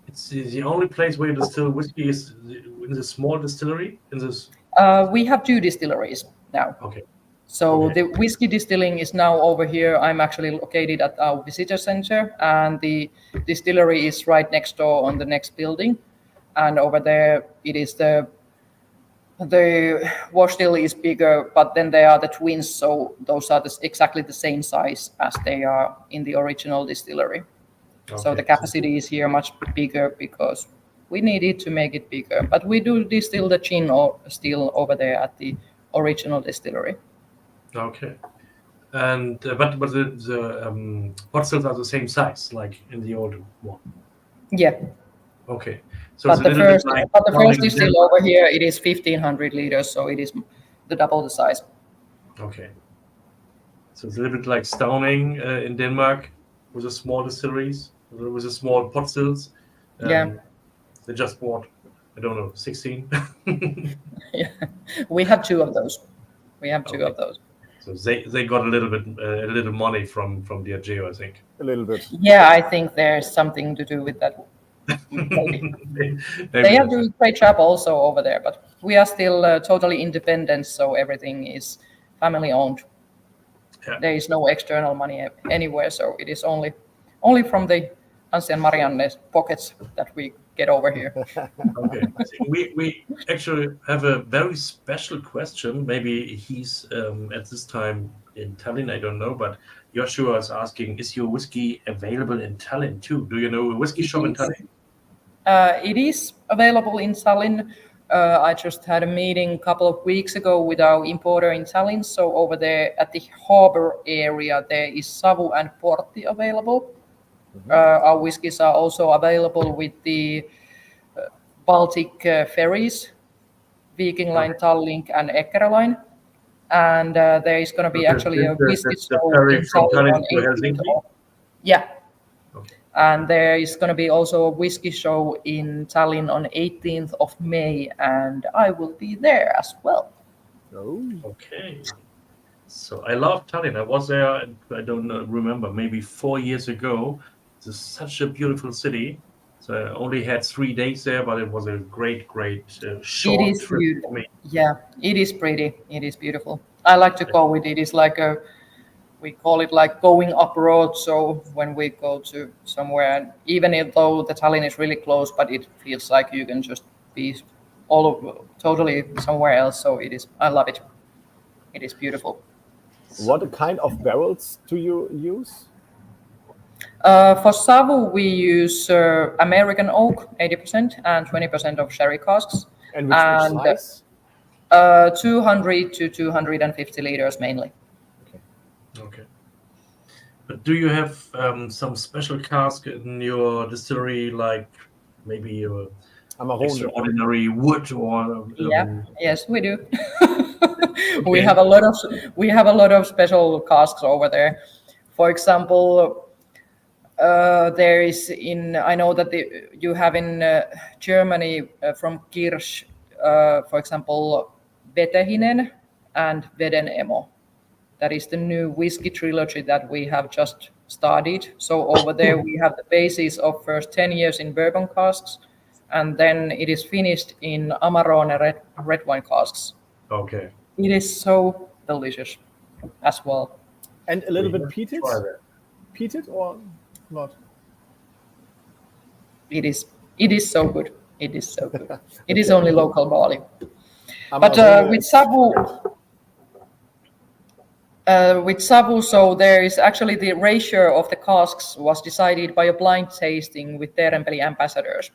[SPEAKER 1] it's the only place where you distill whiskey is in the small distillery? In this?
[SPEAKER 5] We have 2 distilleries now.
[SPEAKER 1] Okay.
[SPEAKER 5] So the whiskey distilling is now over here. I'm actually located at our visitor center, and the distillery is right next door on the next building. And over there, it is the wash still is bigger, but then there are the twins. So those are exactly the same size as they are in the original distillery. Okay. So the capacity is here much bigger because we needed to make it bigger. But we do distill the gin still over there at the original distillery.
[SPEAKER 1] Okay, and but the pot stills are the same size, like in the old one.
[SPEAKER 5] Yeah.
[SPEAKER 1] Okay, so
[SPEAKER 5] but the first distill over here, it is 1,500 liters, so it is double the size.
[SPEAKER 1] Okay, so it's a little bit like Stauning in Denmark with the small distilleries, with the small pot stills.
[SPEAKER 5] Yeah.
[SPEAKER 1] They just bought, I don't know, 16.
[SPEAKER 5] Yeah, we have 2 of those. Of those.
[SPEAKER 1] So they got a little money from Diageo, I think.
[SPEAKER 3] A little bit.
[SPEAKER 5] Yeah, I think there's something to do with that. Maybe. They are doing a great job also over there, but we are still totally independent, so everything is family owned. Yeah. There is no external money anywhere, so it is only from the Anssi and Marianne's pockets that we get over here.
[SPEAKER 1] Okay, we actually have a very special question. Maybe he's at this time in Tallinn, I don't know, but Joshua is asking, is your whiskey available in Tallinn too? Do you know a whiskey shop in Tallinn?
[SPEAKER 5] It is available in Tallinn. I just had a meeting a couple of weeks ago with our importer in Tallinn. So over there at the harbor area, there is Savu and Portti available. Our whiskies are also available with the Baltic ferries, Viking Line, Tallink, and Eckerö Line. And there is going to be actually a whiskey show in Tallinn on 18th. Yeah.
[SPEAKER 1] Okay.
[SPEAKER 5] And there is going to be also a whiskey show in Tallinn on 18th of May, and I will be there as well.
[SPEAKER 3] Oh.
[SPEAKER 1] Okay. So I love Tallinn. I was there, I don't remember, maybe 4 years ago. It's such a beautiful city. So I only had 3 days there, but it was a great short
[SPEAKER 5] It is
[SPEAKER 1] trip
[SPEAKER 5] beautiful.
[SPEAKER 1] for me.
[SPEAKER 5] Yeah, it is pretty. It is beautiful. I like to call it. It is like we call it like going abroad. So when we go to somewhere, even though the Tallinn is really close, but it feels like you can just be totally somewhere else. So it is. I love it. It is beautiful.
[SPEAKER 3] What kind of barrels do you use?
[SPEAKER 5] For Savu, we use American oak, 80%, and 20% of sherry casks.
[SPEAKER 3] And which size?
[SPEAKER 5] 200 to 250 liters mainly.
[SPEAKER 1] Okay. But do you have some special cask in your distillery, like maybe extraordinary wood or?
[SPEAKER 5] Yes, we do. Okay. We have a lot of special casks over there. For example, there is I know that you have in Germany from Kirsch, for example, Vetehinen and Vedenemo. That is the new whiskey trilogy that we have just started. So over there we have the basis of first 10 years in bourbon casks, and then it is finished in Amarone red wine casks.
[SPEAKER 1] Okay.
[SPEAKER 5] It is so delicious as well.
[SPEAKER 3] And a little bit peated? Peated or not?
[SPEAKER 5] It is so good. It is so good. It is only local barley. But with Savu, so there is actually the ratio of the casks was decided by a blind tasting with Teerenpeli ambassadors.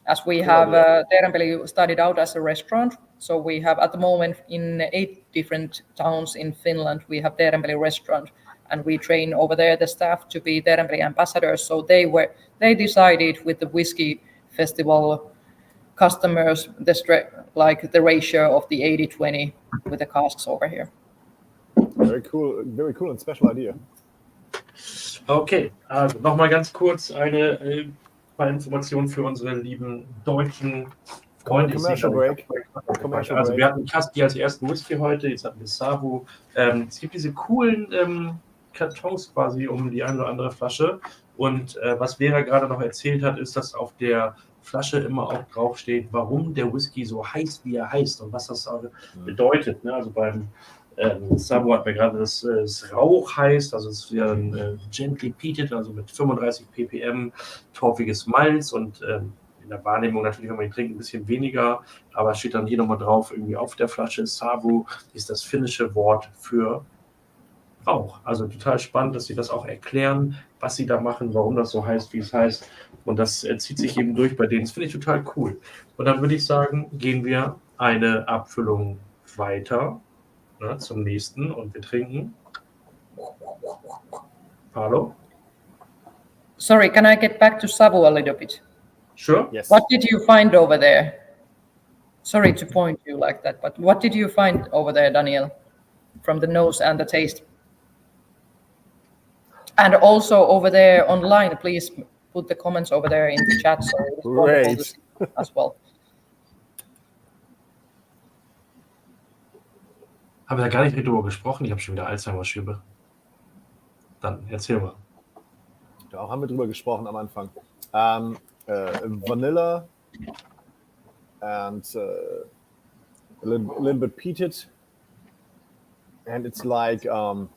[SPEAKER 5] As we have, Teerenpeli started out as a restaurant, so we have at the moment in 8 different towns in Finland, we have Teerenpeli restaurant, and we train over there the staff to be Teerenpeli ambassadors. So they decided with the whiskey festival customers the ratio of the 80-20 with the casks over here.
[SPEAKER 3] Very cool and special idea.
[SPEAKER 1] Okay, also nochmal ganz kurz eine paar Informationen für unsere lieben deutschen Freunde.
[SPEAKER 3] Commercial Break.
[SPEAKER 1] Also wir hatten Casti als ersten Whisky heute, jetzt hatten wir Savu. Es gibt diese coolen Kartons quasi um die eine oder andere Flasche. Und was Veera gerade noch erzählt hat, ist, dass auf der Flasche immer auch draufsteht, warum der Whisky so heißt, wie er heißt und was das bedeutet. Ne? Also beim Savu hat mir gerade das Rauch heißt, also es ist ein gently peated, also mit 35 ppm, torfiges Malz und in der Wahrnehmung natürlich, wenn man ihn trinkt, ein bisschen weniger, aber es steht dann hier nochmal drauf, irgendwie auf der Flasche. Savu ist das finnische Wort für Rauch. Also total spannend, dass sie das auch erklären, was sie da machen, warum das so heißt, wie es heißt. Und das zieht sich eben durch bei denen. Das finde ich total cool. Und dann würde ich sagen, gehen wir eine Abfüllung weiter zum nächsten und wir trinken. Hallo?
[SPEAKER 5] Sorry, can I get back to Savu a little bit?
[SPEAKER 1] Sure.
[SPEAKER 3] Yes.
[SPEAKER 5] What did you find over there? Sorry to point you like that, but what did you find over there, Daniel, from the nose and the taste? And also over there online, please put the comments over there in the chat so it's wonderful to see as well.
[SPEAKER 1] Haben wir da gar nicht drüber gesprochen? Ich habe schon wieder Alzheimer-Schübe. Dann erzähl mal.
[SPEAKER 3] Da haben wir drüber gesprochen am Anfang. Vanilla and a little bit peated. And it's like, was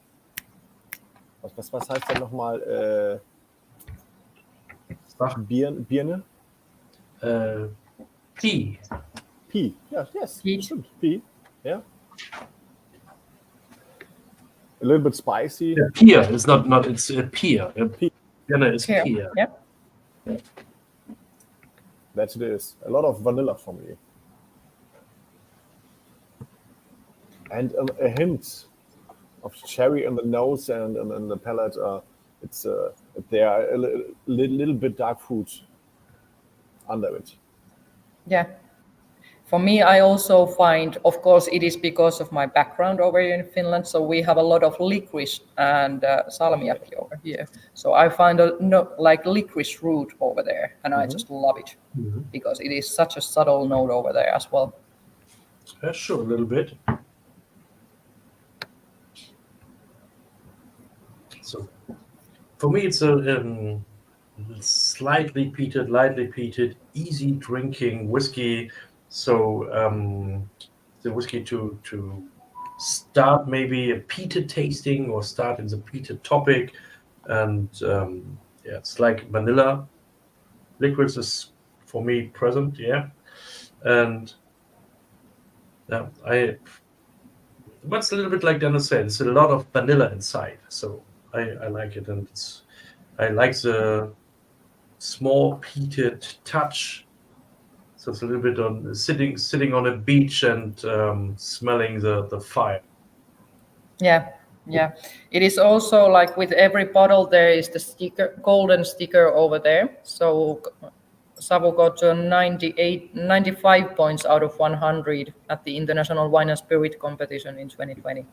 [SPEAKER 3] heißt denn nochmal? Birne?
[SPEAKER 1] Pea.
[SPEAKER 3] Pea, yes.
[SPEAKER 5] Peat.
[SPEAKER 3] Stimmt. Pea, yeah. A little bit spicy.
[SPEAKER 1] Yeah, pear. It's not. It's a pear.
[SPEAKER 3] Pear.
[SPEAKER 1] Vienna is
[SPEAKER 5] Here.
[SPEAKER 1] pear.
[SPEAKER 5] Yeah.
[SPEAKER 3] That it is. A lot of vanilla for me. And a hint of cherry in the nose and in the palate. There are a little bit dark fruit under it.
[SPEAKER 5] Yeah. For me, I also find, of course, it is because of my background over here in Finland. So we have a lot of licorice and salmiakki over here. So I find like licorice root over there, and I just love it because it is such a subtle note over there as well.
[SPEAKER 1] Yeah, sure, a little bit. So for me, it's a lightly peated, easy drinking whiskey. So the whiskey to start maybe a peated tasting or start in the peated topic, and it's like vanilla. Licorice is for me present, and what's a little bit like Dennis said, it's a lot of vanilla inside, so I like it, and I like the small peated touch. So it's a little bit on sitting on a beach and smelling the fire.
[SPEAKER 5] Yeah. It is also like with every bottle there is the golden sticker over there. So Savu got 95 points out of 100 at the International Wine and Spirit competition in 2020.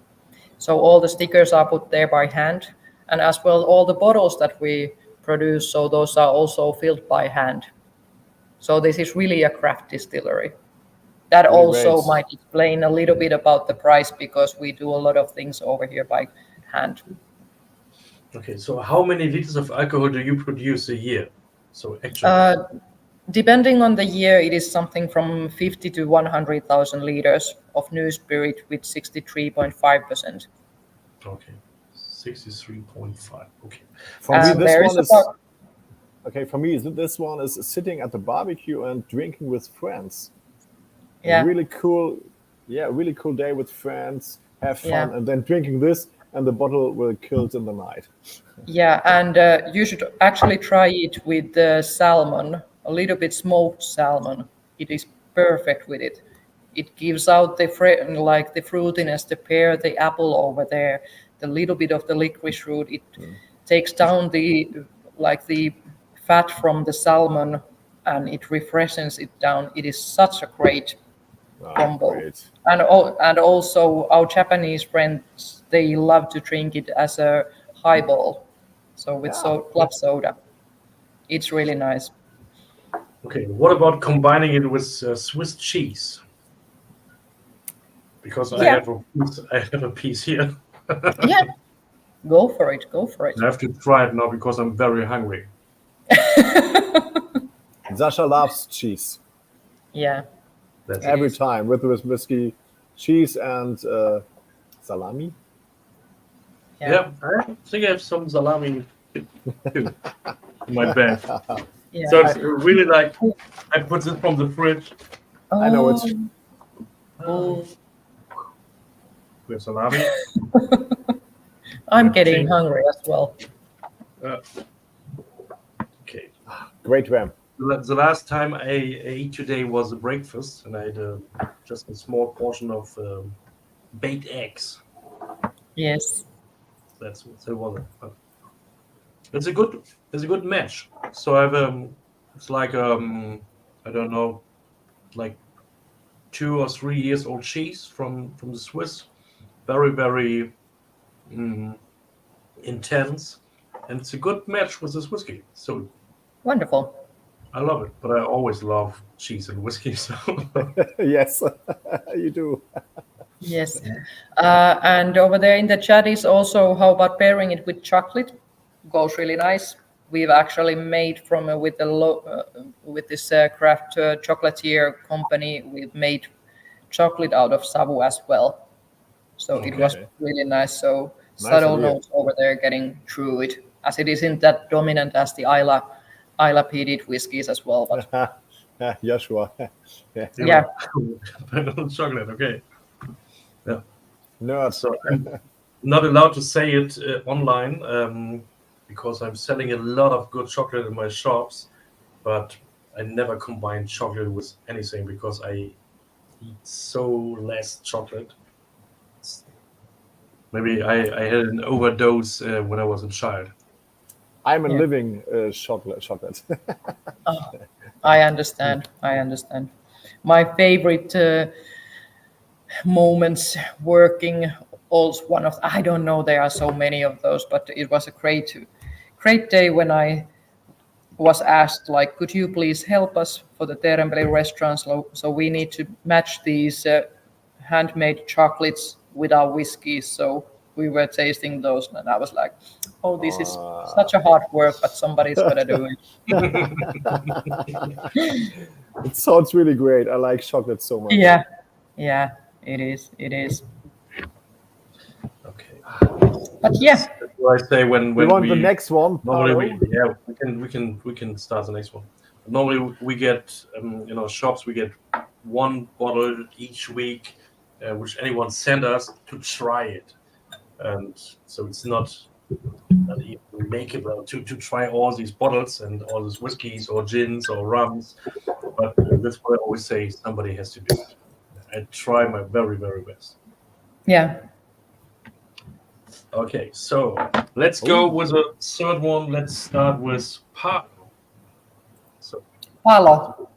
[SPEAKER 5] So all the stickers are put there by hand, and as well all the bottles that we produce. So those are also filled by hand. So this is really a craft distillery. That
[SPEAKER 3] Really
[SPEAKER 5] also
[SPEAKER 3] great.
[SPEAKER 5] might explain a little bit about the price, because we do a lot of things over here by hand.
[SPEAKER 1] Okay, so how many liters of alcohol do you produce a year? So actually,
[SPEAKER 5] Depending on the year, it is something from 50 to 100,000 liters of new spirit with 63.5%.
[SPEAKER 1] okay, 63.5. Okay,
[SPEAKER 3] For me,
[SPEAKER 5] And
[SPEAKER 3] this
[SPEAKER 5] there
[SPEAKER 3] one
[SPEAKER 5] is
[SPEAKER 3] is
[SPEAKER 5] about,
[SPEAKER 3] okay. For me, this one is sitting at the barbecue and drinking with friends.
[SPEAKER 5] yeah,
[SPEAKER 3] Really cool day with friends. Have fun,
[SPEAKER 5] Yeah.
[SPEAKER 3] and then drinking this, and the bottle will kill it in the night.
[SPEAKER 5] yeah, and you should actually try it with salmon, a little bit smoked salmon. It is perfect with it. It gives out the like the fruitiness, the pear, the apple over there, the little bit of the licorice root. It takes down the fat from the salmon, and it refreshes it down. It is such a great combo.
[SPEAKER 3] Great.
[SPEAKER 5] And also our Japanese friends, they love to drink it as a highball, so with club soda. It's really nice.
[SPEAKER 1] okay. What about combining it with Swiss cheese? Because I have a piece here.
[SPEAKER 5] Yeah, go for it.
[SPEAKER 1] I have to try it now because I'm very hungry.
[SPEAKER 3] Sasha loves cheese
[SPEAKER 5] Yeah,
[SPEAKER 1] That's
[SPEAKER 3] every time with whiskey, cheese and salami.
[SPEAKER 1] Yeah, I think I have some salami too in my bag.
[SPEAKER 5] yeah.
[SPEAKER 1] So it's really like I put it from the fridge
[SPEAKER 3] I know it.
[SPEAKER 5] Oh,
[SPEAKER 1] with salami.
[SPEAKER 5] I'm getting hungry as well.
[SPEAKER 1] Okay.
[SPEAKER 3] Great Ram.
[SPEAKER 1] The last time I ate today was a breakfast, and I had just a small portion of baked eggs.
[SPEAKER 5] Yes.
[SPEAKER 1] That's what it was. But it's a good match. So I've it's like I don't know, like 2 or 3 years old cheese from the Swiss, very very intense, and it's a good match with this whiskey. So
[SPEAKER 5] Wonderful.
[SPEAKER 1] I love it, but I always love cheese and whiskey. So
[SPEAKER 3] Yes, you do.
[SPEAKER 5] Yes. And over there in the chat is also how about pairing it with chocolate? Goes really nice. We've actually made with this craft chocolatier company, we've made chocolate out of Savu as well. So it was really nice. So
[SPEAKER 3] Nice
[SPEAKER 5] subtle
[SPEAKER 3] idea.
[SPEAKER 5] notes over there getting through it, as it isn't that dominant as the Isla peated whiskies as well. But
[SPEAKER 3] Joshua.
[SPEAKER 5] yeah.
[SPEAKER 1] chocolate, okay. Yeah.
[SPEAKER 3] Nerds.
[SPEAKER 1] So not allowed to say it online because I'm selling a lot of good chocolate in my shops, but I never combine chocolate with anything because I eat so less chocolate. Maybe I had an overdose when I was a child.
[SPEAKER 3] I'm a living chocolate.
[SPEAKER 5] I understand. My favorite moments working, also one of, I don't know, there are so many of those, but it was a great day when I was asked, like, could you please help us for the Teerenpeli restaurants? So we need to match these handmade chocolates with our whiskeys. So we were tasting those, and I was like, oh, this is such a hard work, but somebody's got to do it.
[SPEAKER 3] It sounds really great. I like chocolate so much.
[SPEAKER 5] Yeah, it is.
[SPEAKER 1] Okay.
[SPEAKER 5] But yeah.
[SPEAKER 1] That's what I say when
[SPEAKER 3] we want the next one.
[SPEAKER 1] Normally, we can start the next one. Normally, we get shops. We get one bottle each week, which anyone send us to try it, and so it's not even makeable to try all these bottles and all these whiskeys or gins or rums. But that's what I always say. Somebody has to do it. I try my very, very best.
[SPEAKER 5] Yeah.
[SPEAKER 1] Okay, so let's go with the third one. Let's start with Palo. So
[SPEAKER 5] Palo.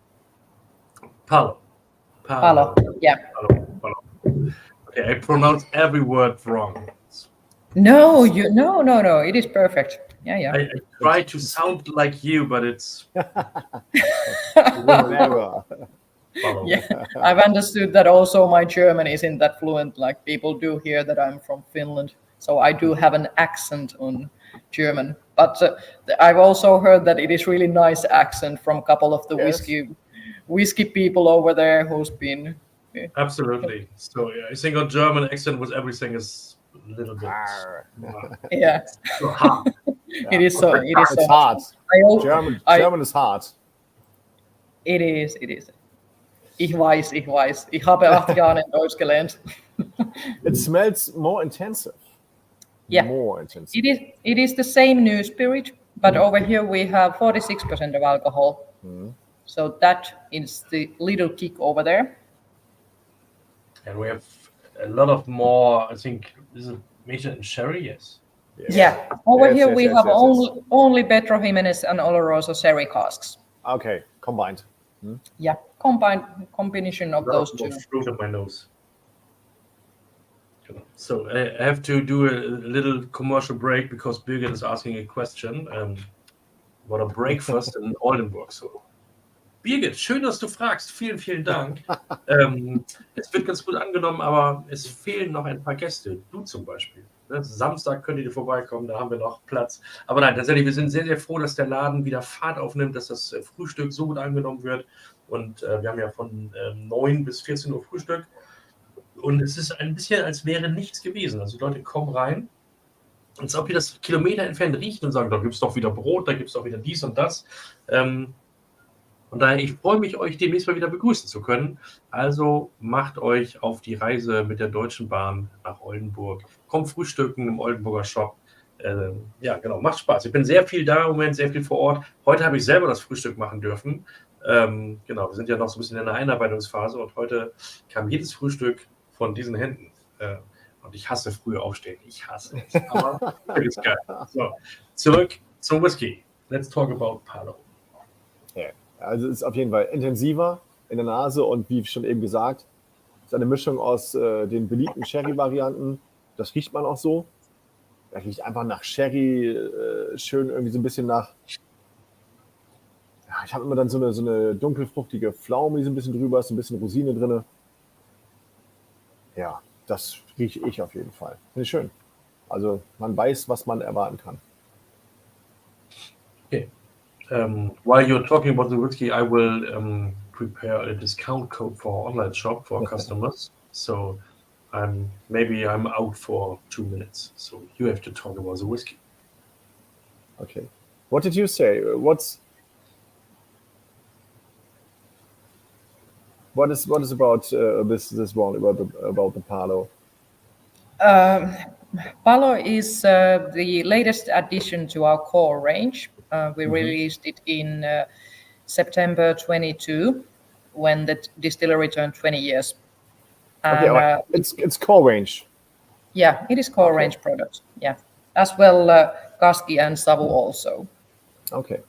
[SPEAKER 5] Yeah.
[SPEAKER 1] Palo. Okay, I pronounce every word wrong.
[SPEAKER 5] No. It is perfect. Yeah.
[SPEAKER 1] I try to sound like you, but it's
[SPEAKER 3] Never.
[SPEAKER 5] Yeah, I've understood that also my German isn't that fluent. Like people do hear that I'm from Finland, so I do have an accent on German. But I've also heard that it is really nice accent from a couple of the whiskey people over there who's been.
[SPEAKER 1] Absolutely. So I think a German accent with everything is a little bit.
[SPEAKER 5] Yeah.
[SPEAKER 1] So hard.
[SPEAKER 5] It is so.
[SPEAKER 3] It's hard. German is hard.
[SPEAKER 5] It is. Ich weiß. Ich habe 8 Jahre in Deutsch gelernt.
[SPEAKER 3] It smells more intensive.
[SPEAKER 5] Yeah.
[SPEAKER 3] More intensive.
[SPEAKER 5] It is the same new spirit, but over here we have 46% of alcohol. So that is the little kick over there.
[SPEAKER 1] And we have a lot of more. I think this is major in sherry. Yes.
[SPEAKER 5] Yeah. Over here we have only Pedro Jimenez and Oloroso sherry casks.
[SPEAKER 3] Okay, combined.
[SPEAKER 5] Yeah, combination of those two.
[SPEAKER 1] Fruit in my nose. So I have to do a little commercial break because Birgit is asking a question. What a breakfast in Oldenburg. So, Birgit, schön, dass du fragst. Vielen Dank. Es wird ganz gut angenommen, aber es fehlen noch ein paar Gäste. Du zum Beispiel. Samstag könnt ihr vorbeikommen, da haben wir noch Platz. Aber nein, tatsächlich, wir sind sehr, sehr froh, dass der Laden wieder Fahrt aufnimmt, dass das Frühstück so gut angenommen wird. Und wir haben ja von 9 bis 14 Uhr Frühstück. Und es ist ein bisschen, als wäre nichts gewesen. Also die Leute kommen rein, als ob die das Kilometer entfernt riechen und sagen, da gibt es doch wieder Brot, da gibt es doch wieder dies und das. Und daher, ich freue mich, euch demnächst mal wieder begrüßen zu können. Also macht euch auf die Reise mit der Deutschen Bahn nach Oldenburg. Kommt frühstücken im Oldenburger Shop. Ja, genau, macht Spaß. Ich bin sehr viel da im Moment, sehr viel vor Ort. Heute habe ich selber das Frühstück machen dürfen. Genau, wir sind ja noch so ein bisschen in der Einarbeitungsphase und heute kam jedes Frühstück von diesen Händen. Und ich hasse früh aufstehen. Ich hasse es. Aber das ist geil. So, zurück zum Whisky. Let's talk about Palo.
[SPEAKER 3] Ja. Also es ist auf jeden Fall intensiver in der Nase und wie schon eben gesagt, es ist eine Mischung aus den beliebten Sherry-Varianten. Das riecht man auch so. Das riecht einfach nach Sherry, schön irgendwie so ein bisschen nach. Ja, ich habe immer dann so eine dunkelfruchtige Pflaume, die so ein bisschen drüber ist, ein bisschen Rosine drin. Ja, das rieche ich auf jeden Fall. Finde ich schön. Also man weiß, was man erwarten kann.
[SPEAKER 1] Okay. While you're talking about the whiskey, I will prepare a discount code for our online shop for customers. So maybe I'm out for 2 minutes. So you have to talk about the whiskey.
[SPEAKER 3] Okay. What did you say? What is about this one about the Palo?
[SPEAKER 5] Palo is the latest addition to our core range. We released it in September 22 when the distillery turned 20 years. And,
[SPEAKER 3] it's core range.
[SPEAKER 5] Yeah, it is core range products. Yeah, as well Kaski and Savu also.
[SPEAKER 3] Okay.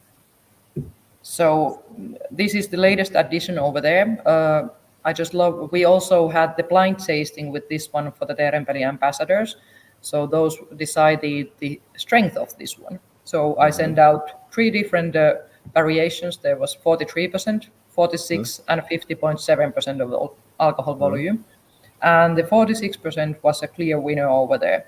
[SPEAKER 5] So this is the latest addition over there. I just love. We also had the blind tasting with this one for the Teerenpeli ambassadors. So those decided the strength of this one. So I sent out 3 different variations. There was 43%, 46%, and 50.7% of the alcohol volume. And the 46% was a clear winner over there.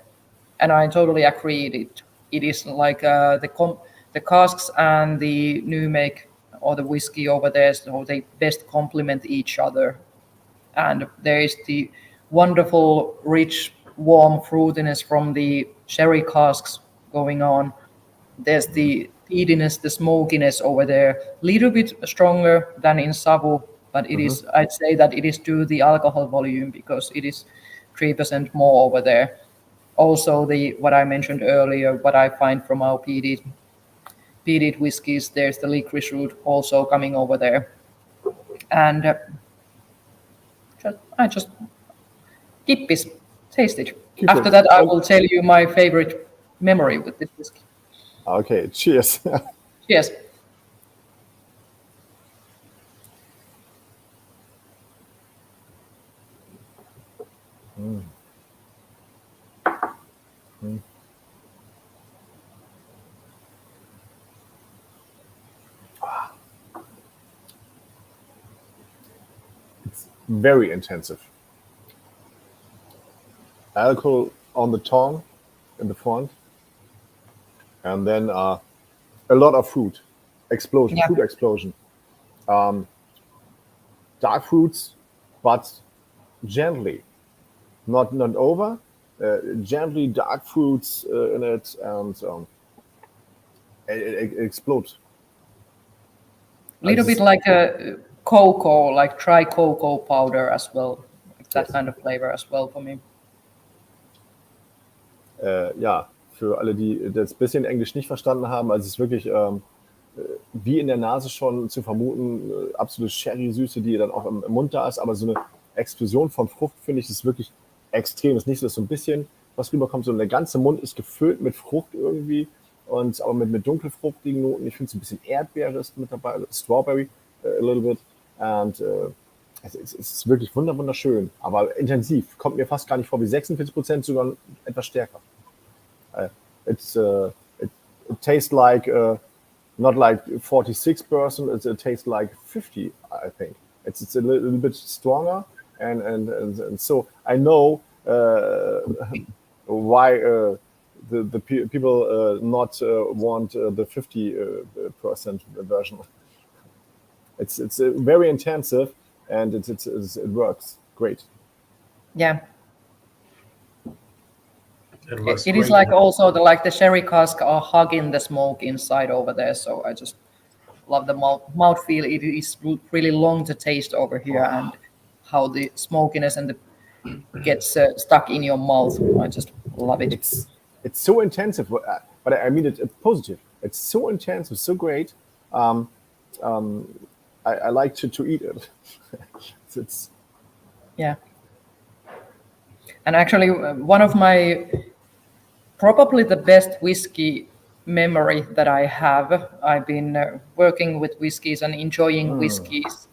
[SPEAKER 5] And I totally agree. It is like the casks and the new make or the whiskey over there, so they best complement each other. And there is the wonderful, rich, warm fruitiness from the sherry casks going on. There's the peatiness, the smokiness over there, a little bit stronger than in Savu, but it is, I'd say that it is due to the alcohol volume because it is 3% more over there. Also, what I mentioned earlier, what I find from our peated whiskies, there's the licorice root also coming over there. And I just kippis, taste it. After that, I will tell you my favorite memory with this whiskey.
[SPEAKER 3] Okay, cheers.
[SPEAKER 5] Cheers.
[SPEAKER 3] It's very intensive. Alcohol on the tongue, in the front, and then a lot of fruit explosion, fruit explosion. Dark fruits, but gently, not over. Gently dark fruits in it, and it explodes.
[SPEAKER 5] A little bit like a cocoa, like dry cocoa powder as well. Like that kind of flavor as well for me.
[SPEAKER 3] Ja, für alle, die das bisschen Englisch nicht verstanden haben, also es ist wirklich wie in der Nase schon zu vermuten, absolute Sherry-Süße, die dann auch im Mund da ist, aber so eine Explosion von Frucht, finde ich, ist wirklich extrem. Es ist nicht so, dass so ein bisschen was rüberkommt, sondern der ganze Mund ist gefüllt mit Frucht irgendwie, und aber mit dunkelfruchtigen Noten. Ich finde so ein bisschen Erdbeere ist mit dabei, Strawberry a little bit, and es ist wirklich wunderschön, aber intensiv. Kommt mir fast gar nicht vor wie 46%, sogar etwas stärker. It tastes like not like 46%. It tastes like 50. I think it's a little bit stronger, and so I know why the people not want the 50% version. It's very intensive, and it works great.
[SPEAKER 5] Yeah. It is like also the sherry cask are hugging the smoke inside over there. So I just love the mouthfeel. It is really long to taste over here, and how the smokiness and gets stuck in your mouth. I just love it.
[SPEAKER 3] It's so intensive, but I mean it's positive. It's so intensive, so great. I like to eat it. It's
[SPEAKER 5] yeah. And actually, one of my probably the best whiskey memory that I have. I've been working with whiskeys and enjoying whiskeys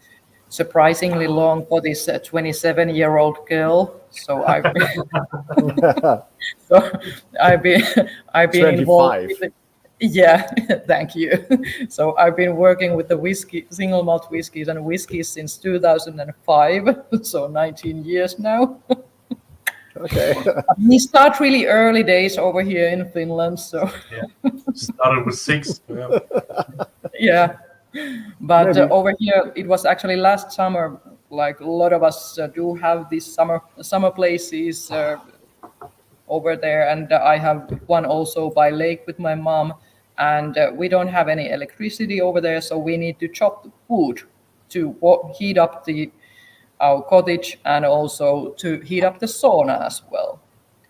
[SPEAKER 5] surprisingly long for this 27-year-old girl. So I've been involved with it. Yeah, thank you. So I've been working with the whiskey, single malt whiskeys and whiskeys since 2005, so 19 years now.
[SPEAKER 3] Okay.
[SPEAKER 5] We start really early days over here in Finland, so
[SPEAKER 1] started with 6.
[SPEAKER 5] Yeah, but over here it was actually last summer. Like a lot of us do have these summer places over there, and I have one also by lake with my mom, and we don't have any electricity over there, so we need to chop the wood to heat up our cottage and also to heat up the sauna as well.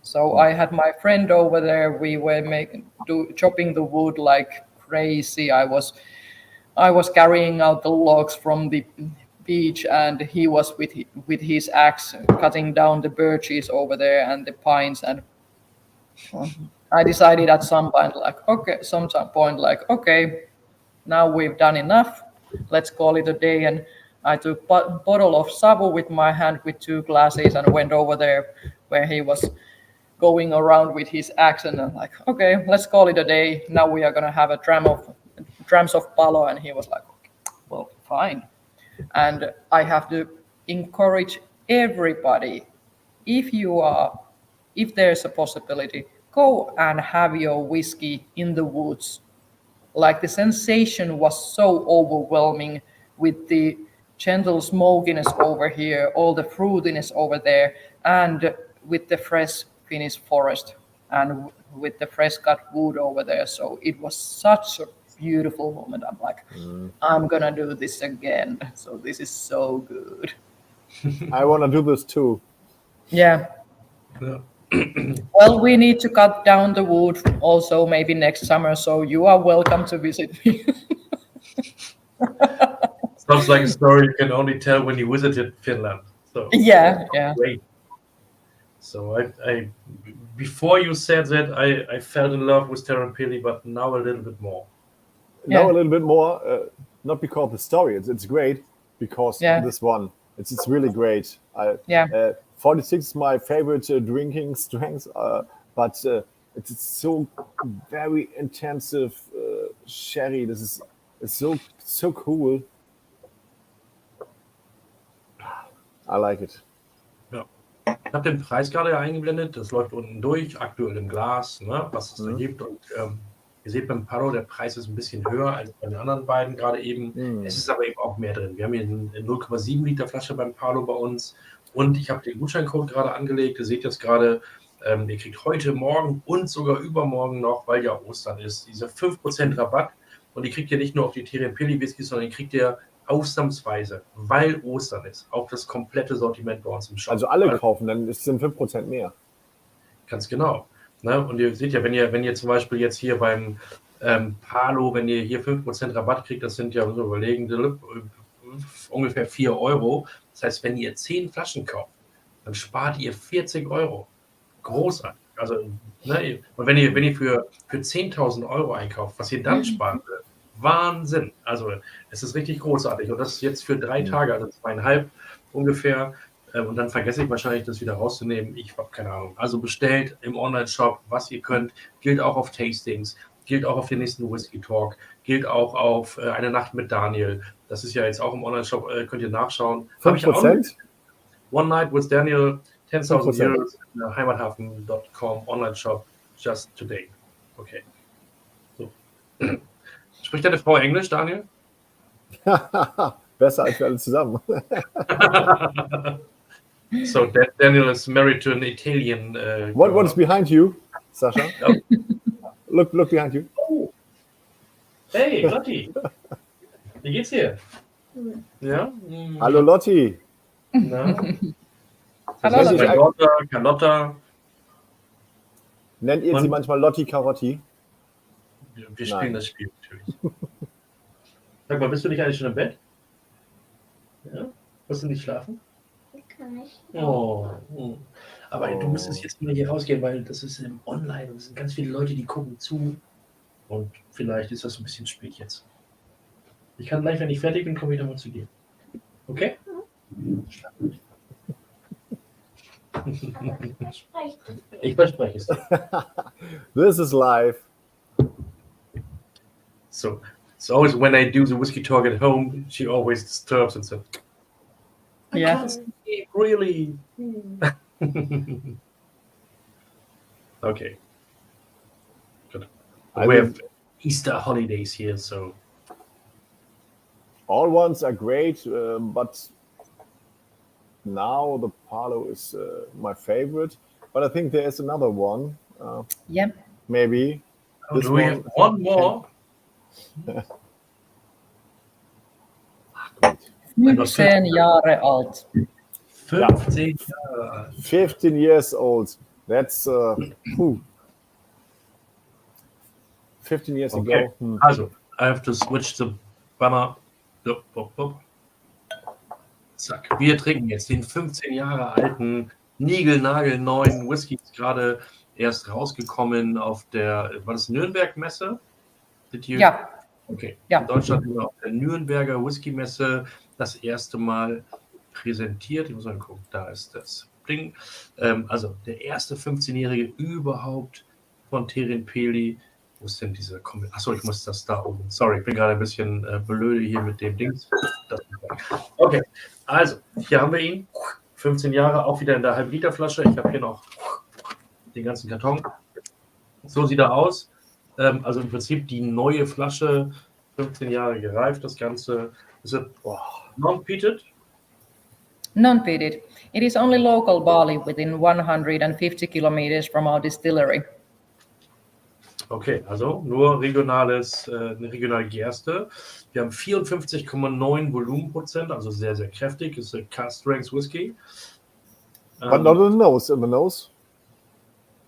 [SPEAKER 5] So I had my friend over there. We were chopping the wood like crazy. I was carrying out the logs from the beach, and he was with his axe cutting down the birches over there and the pines. And I decided at some point, okay, now we've done enough. Let's call it a day. And I took a bottle of savu with my hand with 2 glasses and went over there where he was going around with his axe, and I'm like, okay, let's call it a day. Now we are gonna have a drams of palo, and he was like, well, fine. And I have to encourage everybody, if there's a possibility, go and have your whiskey in the woods. Like the sensation was so overwhelming with the gentle smokiness over here, all the fruitiness over there, and with the fresh Finnish forest and with the fresh cut wood over there. So it was such a beautiful moment. I'm like, I'm gonna do this again. So this is so good.
[SPEAKER 3] I want to do this too.
[SPEAKER 5] Yeah. Well, we need to cut down the wood also maybe next summer. So you are welcome to visit me.
[SPEAKER 1] Sounds like a story you can only tell when you visited Finland. So
[SPEAKER 5] yeah.
[SPEAKER 1] Great. So I before you said that, I fell in love with Teerenpeli, but now a little bit more.
[SPEAKER 3] Now a little bit more, not because of the story. It's great because this one. It's really great. 46 is my favorite drinking strength, but it's so very intensive sherry. It's so cool. I like it.
[SPEAKER 1] Ja. Ich habe den Preis gerade eingeblendet. Das läuft unten durch, aktuell im Glas, ne, was es da gibt. Und ihr seht beim Palo, der Preis ist ein bisschen höher als bei den anderen beiden gerade eben. Es ist aber eben auch mehr drin. Wir haben hier eine 0,7 Liter Flasche beim Palo bei uns. Und ich habe den Gutscheincode gerade angelegt. Ihr seht das gerade. Ihr kriegt heute, morgen und sogar übermorgen noch, weil ja Ostern ist, diese 5% Rabatt. Und die kriegt ihr nicht nur auf die Teerenpeli Whiskys, sondern die kriegt ihr ausnahmsweise, weil Ostern ist, auch das komplette Sortiment bei uns im Shop.
[SPEAKER 3] Also alle kaufen, dann ist es 5% mehr.
[SPEAKER 1] Ganz genau. Ne? Und ihr seht ja, wenn ihr zum Beispiel jetzt hier beim Palo, wenn ihr hier 5% Rabatt kriegt, das sind ja, so überlegen, ungefähr 4 Euro. Das heißt, wenn ihr 10 Flaschen kauft, dann spart ihr 40 Euro. Großartig. Also, ne? Und wenn ihr für 10.000 Euro einkauft, was ihr dann sparen würdet, Wahnsinn. Also es ist richtig großartig. Und das ist jetzt für 3 Tage, also 2,5 ungefähr. Und dann vergesse ich wahrscheinlich, das wieder rauszunehmen. Ich habe keine Ahnung. Also bestellt im Online-Shop, was ihr könnt. Gilt auch auf Tastings, gilt auch auf den nächsten Whisky Talk, gilt auch auf eine Nacht mit Daniel. Das ist ja jetzt auch im Online-Shop, könnt ihr nachschauen.
[SPEAKER 3] 5%?
[SPEAKER 1] One Night with Daniel, 10.000 Euros, Heimathaven.com, Online-Shop, just today. Okay. So. Spricht deine Frau Englisch, Daniel?
[SPEAKER 3] Besser als wir alle zusammen.
[SPEAKER 1] So Daniel is married to an Italian.
[SPEAKER 3] What is behind you, Sascha?
[SPEAKER 1] Oh.
[SPEAKER 3] Look behind you.
[SPEAKER 1] Oh. Hey, Lotti. Wie geht's dir? Ja?
[SPEAKER 3] Hallo Lotti.
[SPEAKER 1] Na?
[SPEAKER 5] Hallo Lotti.
[SPEAKER 1] Carlotta.
[SPEAKER 3] Nennt ihr sie manchmal Lotti Carotti?
[SPEAKER 1] Wir spielen das Spiel natürlich. Sag mal, bist du nicht eigentlich schon im Bett? Ja? Musst du nicht schlafen?
[SPEAKER 7] Ich kann nicht.
[SPEAKER 1] Oh. Aber du müsstest jetzt mal hier rausgehen, weil das ist im Online und es sind ganz viele Leute, die gucken zu. Und vielleicht ist das ein bisschen spät jetzt. Ich kann gleich, wenn ich fertig bin, komme ich nochmal zu dir. Okay? Schlaf gut. Ich verspreche es.
[SPEAKER 3] This is live.
[SPEAKER 1] So it's always when I do the whiskey talk at home, she always disturbs and says, I can't sleep, really. Okay. Good. We have Easter holidays here, so.
[SPEAKER 3] All ones are great, but now the Palo is my favorite. But I think there is another one. Maybe.
[SPEAKER 1] Oh, do we have one more?
[SPEAKER 5] 15 Jahre alt.
[SPEAKER 1] 15 Jahre.
[SPEAKER 3] 15 years old. That's 15 years
[SPEAKER 1] Okay.
[SPEAKER 3] ago.
[SPEAKER 1] Also, I have to switch the banner. Zack. Wir trinken jetzt den 15 Jahre alten, niegelnagelneuen Whisky, ist gerade erst rausgekommen auf der, war das Nürnberg-Messe?
[SPEAKER 5] Ja.
[SPEAKER 1] Okay.
[SPEAKER 5] Ja.
[SPEAKER 1] In Deutschland sind wir auf der Nürnberger Whisky-Messe das erste Mal präsentiert. Ich muss mal gucken, da ist das Ding. Also der erste 15-Jährige überhaupt von Teerenpeli. Wo ist denn diese Kombi? Achso, ich muss das da oben. Sorry, ich bin gerade ein bisschen blöde hier mit dem Dings. Okay, also hier haben wir ihn. 15 Jahre, auch wieder in der Halb-Liter-Flasche. Ich habe hier noch den ganzen Karton. So sieht er aus. Also im Prinzip die neue Flasche, 15 Jahre gereift. Das Ganze ist non-peated.
[SPEAKER 5] Non-peated. It is only local barley within 150 kilometers from our distillery.
[SPEAKER 1] Okay, also nur eine regionale Gerste. Wir haben 54,9 Volumenprozent, also sehr, sehr kräftig. Das ist ein Cask-Strength Whisky.
[SPEAKER 3] But not in the nose. In the nose,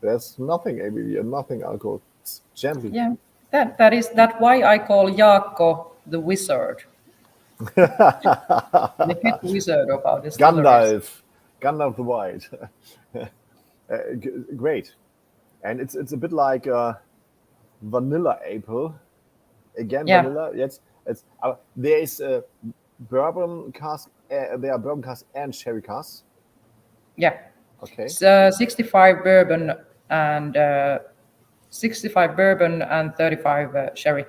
[SPEAKER 3] there's nothing ABV and nothing alcohol. It's gently.
[SPEAKER 5] Yeah, that's why I call Jaakko the wizard. The head wizard about this.
[SPEAKER 3] Gandalf the White. Great, and it's a bit like vanilla apple. Again,
[SPEAKER 5] Yeah.
[SPEAKER 3] vanilla. Yes, there is a bourbon cask. There are bourbon cask and sherry cask.
[SPEAKER 5] Yeah.
[SPEAKER 3] Okay.
[SPEAKER 5] It's 65 bourbon and 35 sherry.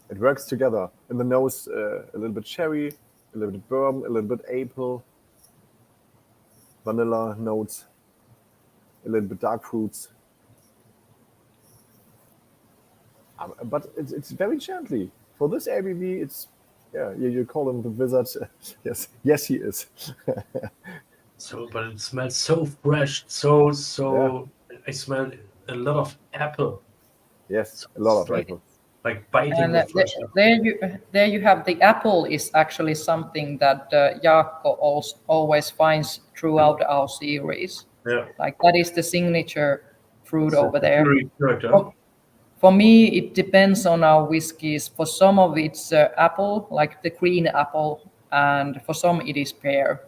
[SPEAKER 3] It works together. In the nose, a little bit cherry, a little bit bourbon, a little bit apple, vanilla notes, a little bit dark fruits. But it's very gently. For this ABV, it's, you call him the wizard. Yes, he is.
[SPEAKER 1] But it smells so fresh, so. Yeah. I smell a lot of apple.
[SPEAKER 3] Yes, a lot of apple.
[SPEAKER 1] Like biting
[SPEAKER 5] And
[SPEAKER 1] the fresh apple.
[SPEAKER 5] there you have the apple is actually something that Jaakko always finds throughout our series.
[SPEAKER 1] Yeah.
[SPEAKER 5] Like that is the signature fruit over there.
[SPEAKER 1] Character.
[SPEAKER 5] For me, it depends on our whiskies. For some of it's apple, like the green apple, and for some it is pear.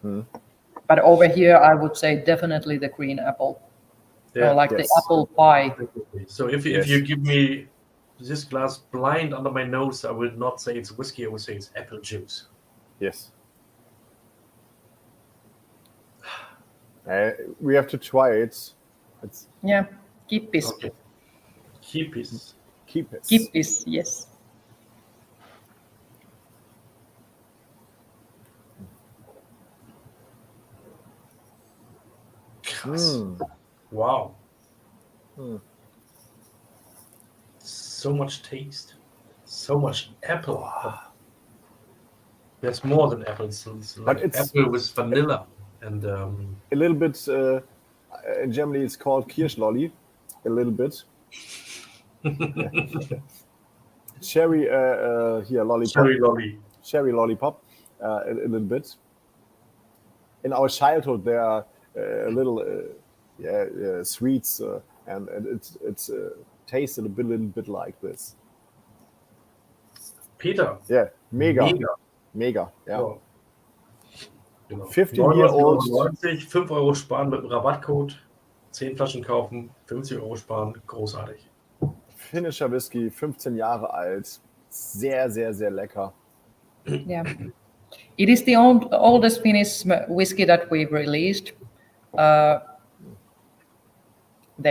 [SPEAKER 5] But over here, I would say definitely the green apple.
[SPEAKER 1] Yeah.
[SPEAKER 5] Or like the apple pie.
[SPEAKER 1] So if you give me this glass blind under my nose, I would not say it's whiskey, I would say it's apple juice.
[SPEAKER 3] Yes. We have to try it.
[SPEAKER 5] Yeah, kippis.
[SPEAKER 1] Okay. Kippis.
[SPEAKER 5] Kippis, yes.
[SPEAKER 1] Krass. Wow. So much taste. So much apple. There's more than apples. It's like apple with vanilla. And
[SPEAKER 3] a little bit, in Germany it's called Kirschlolli. A little bit. Cherry lollipop. Cherry lollipop, a little bit. In our childhood, there are a little sweets, and it's tasted a little bit like this.
[SPEAKER 1] Peter.
[SPEAKER 3] Yeah, mega. Yeah.
[SPEAKER 1] Oh. Genau.
[SPEAKER 3] 15-year-old.
[SPEAKER 1] 5 Euro sparen mit dem Rabattcode. 10 Flaschen kaufen, 50 Euro sparen. Großartig.
[SPEAKER 3] Finnischer Whisky, 15 Jahre alt. Sehr, sehr, sehr lecker.
[SPEAKER 5] Yeah. It is the oldest Finnish whiskey that we've released. There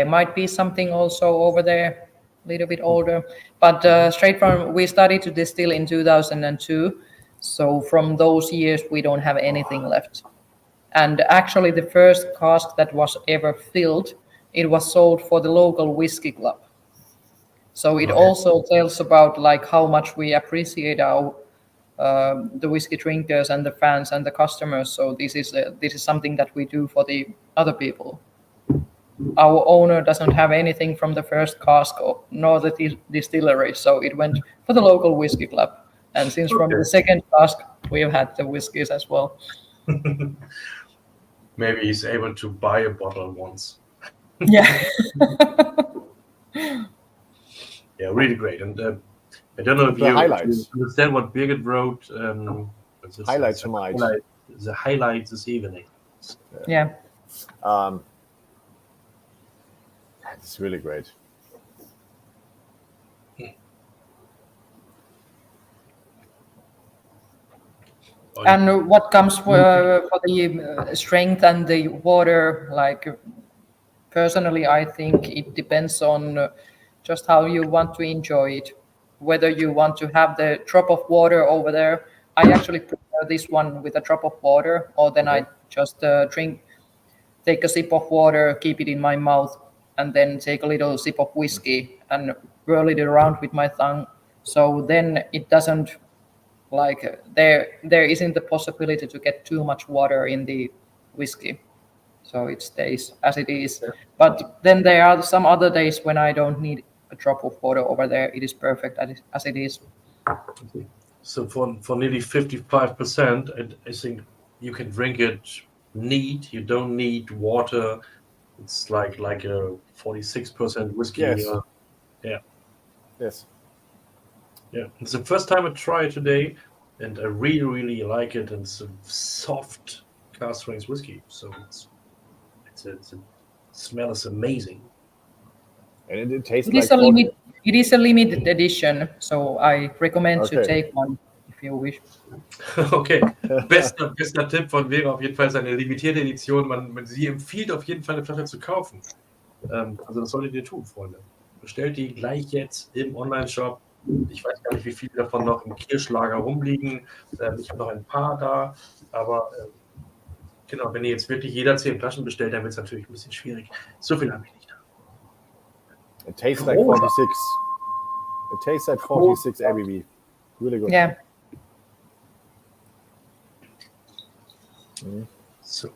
[SPEAKER 5] might be something also over there, a little bit older. But we started to distill in 2002. So from those years, we don't have anything left. And actually, the first cask that was ever filled, it was sold for the local whiskey club. So it also tells about like how much we appreciate our the whiskey drinkers and the fans and the customers. So this is something that we do for the other people. Our owner doesn't have anything from the first cask nor the distillery, so it went for the local whiskey club. And since from the second cask, we've had the whiskies as well.
[SPEAKER 1] Maybe he's able to buy a bottle once.
[SPEAKER 5] Yeah.
[SPEAKER 1] Yeah, really great. And I don't know if
[SPEAKER 3] The
[SPEAKER 1] you
[SPEAKER 3] highlights.
[SPEAKER 1] understand what Birgit wrote.
[SPEAKER 3] Highlights tonight.
[SPEAKER 1] The highlights this evening.
[SPEAKER 5] Yeah.
[SPEAKER 3] It's really great.
[SPEAKER 5] And what comes for the strength and the water, like personally, I think it depends on just how you want to enjoy it. Whether you want to have the drop of water over there, I actually prefer this one with a drop of water, or then I just take a sip of water, keep it in my mouth, and then take a little sip of whiskey and whirl it around with my tongue. So then it doesn't, like there isn't the possibility to get too much water in the whiskey, so it stays as it is. But then there are some other days when I don't need a drop of water over there. It is perfect as it is.
[SPEAKER 1] So for nearly 55%, I think you can drink it neat. You don't need water. It's like a 46% whiskey.
[SPEAKER 3] Yes. Yes.
[SPEAKER 1] Yeah, it's the first time I try it today, and I really, really like it. And it's a soft cask strength whiskey, so the smell is amazing.
[SPEAKER 3] And it tastes
[SPEAKER 5] It
[SPEAKER 3] like
[SPEAKER 5] is a limit. It is a limited edition, so I recommend to take one if you wish.
[SPEAKER 1] Okay, bester Tipp von Veera, auf jeden Fall seine limitierte Edition. Sie empfiehlt auf jeden Fall eine Flasche zu kaufen. Also das solltet ihr tun, Freunde. Bestellt die gleich jetzt im Online-Shop. Ich weiß gar nicht, wie viele davon noch im Kirschlager rumliegen. Ich habe noch ein paar da, aber genau, wenn ihr jetzt wirklich jeder 10 Flaschen bestellt, dann wird es natürlich ein bisschen schwierig. So viel habe ich nicht da.
[SPEAKER 3] It tastes like 46. It tastes like 46 ABV. Really good.
[SPEAKER 5] Yeah.
[SPEAKER 1] So.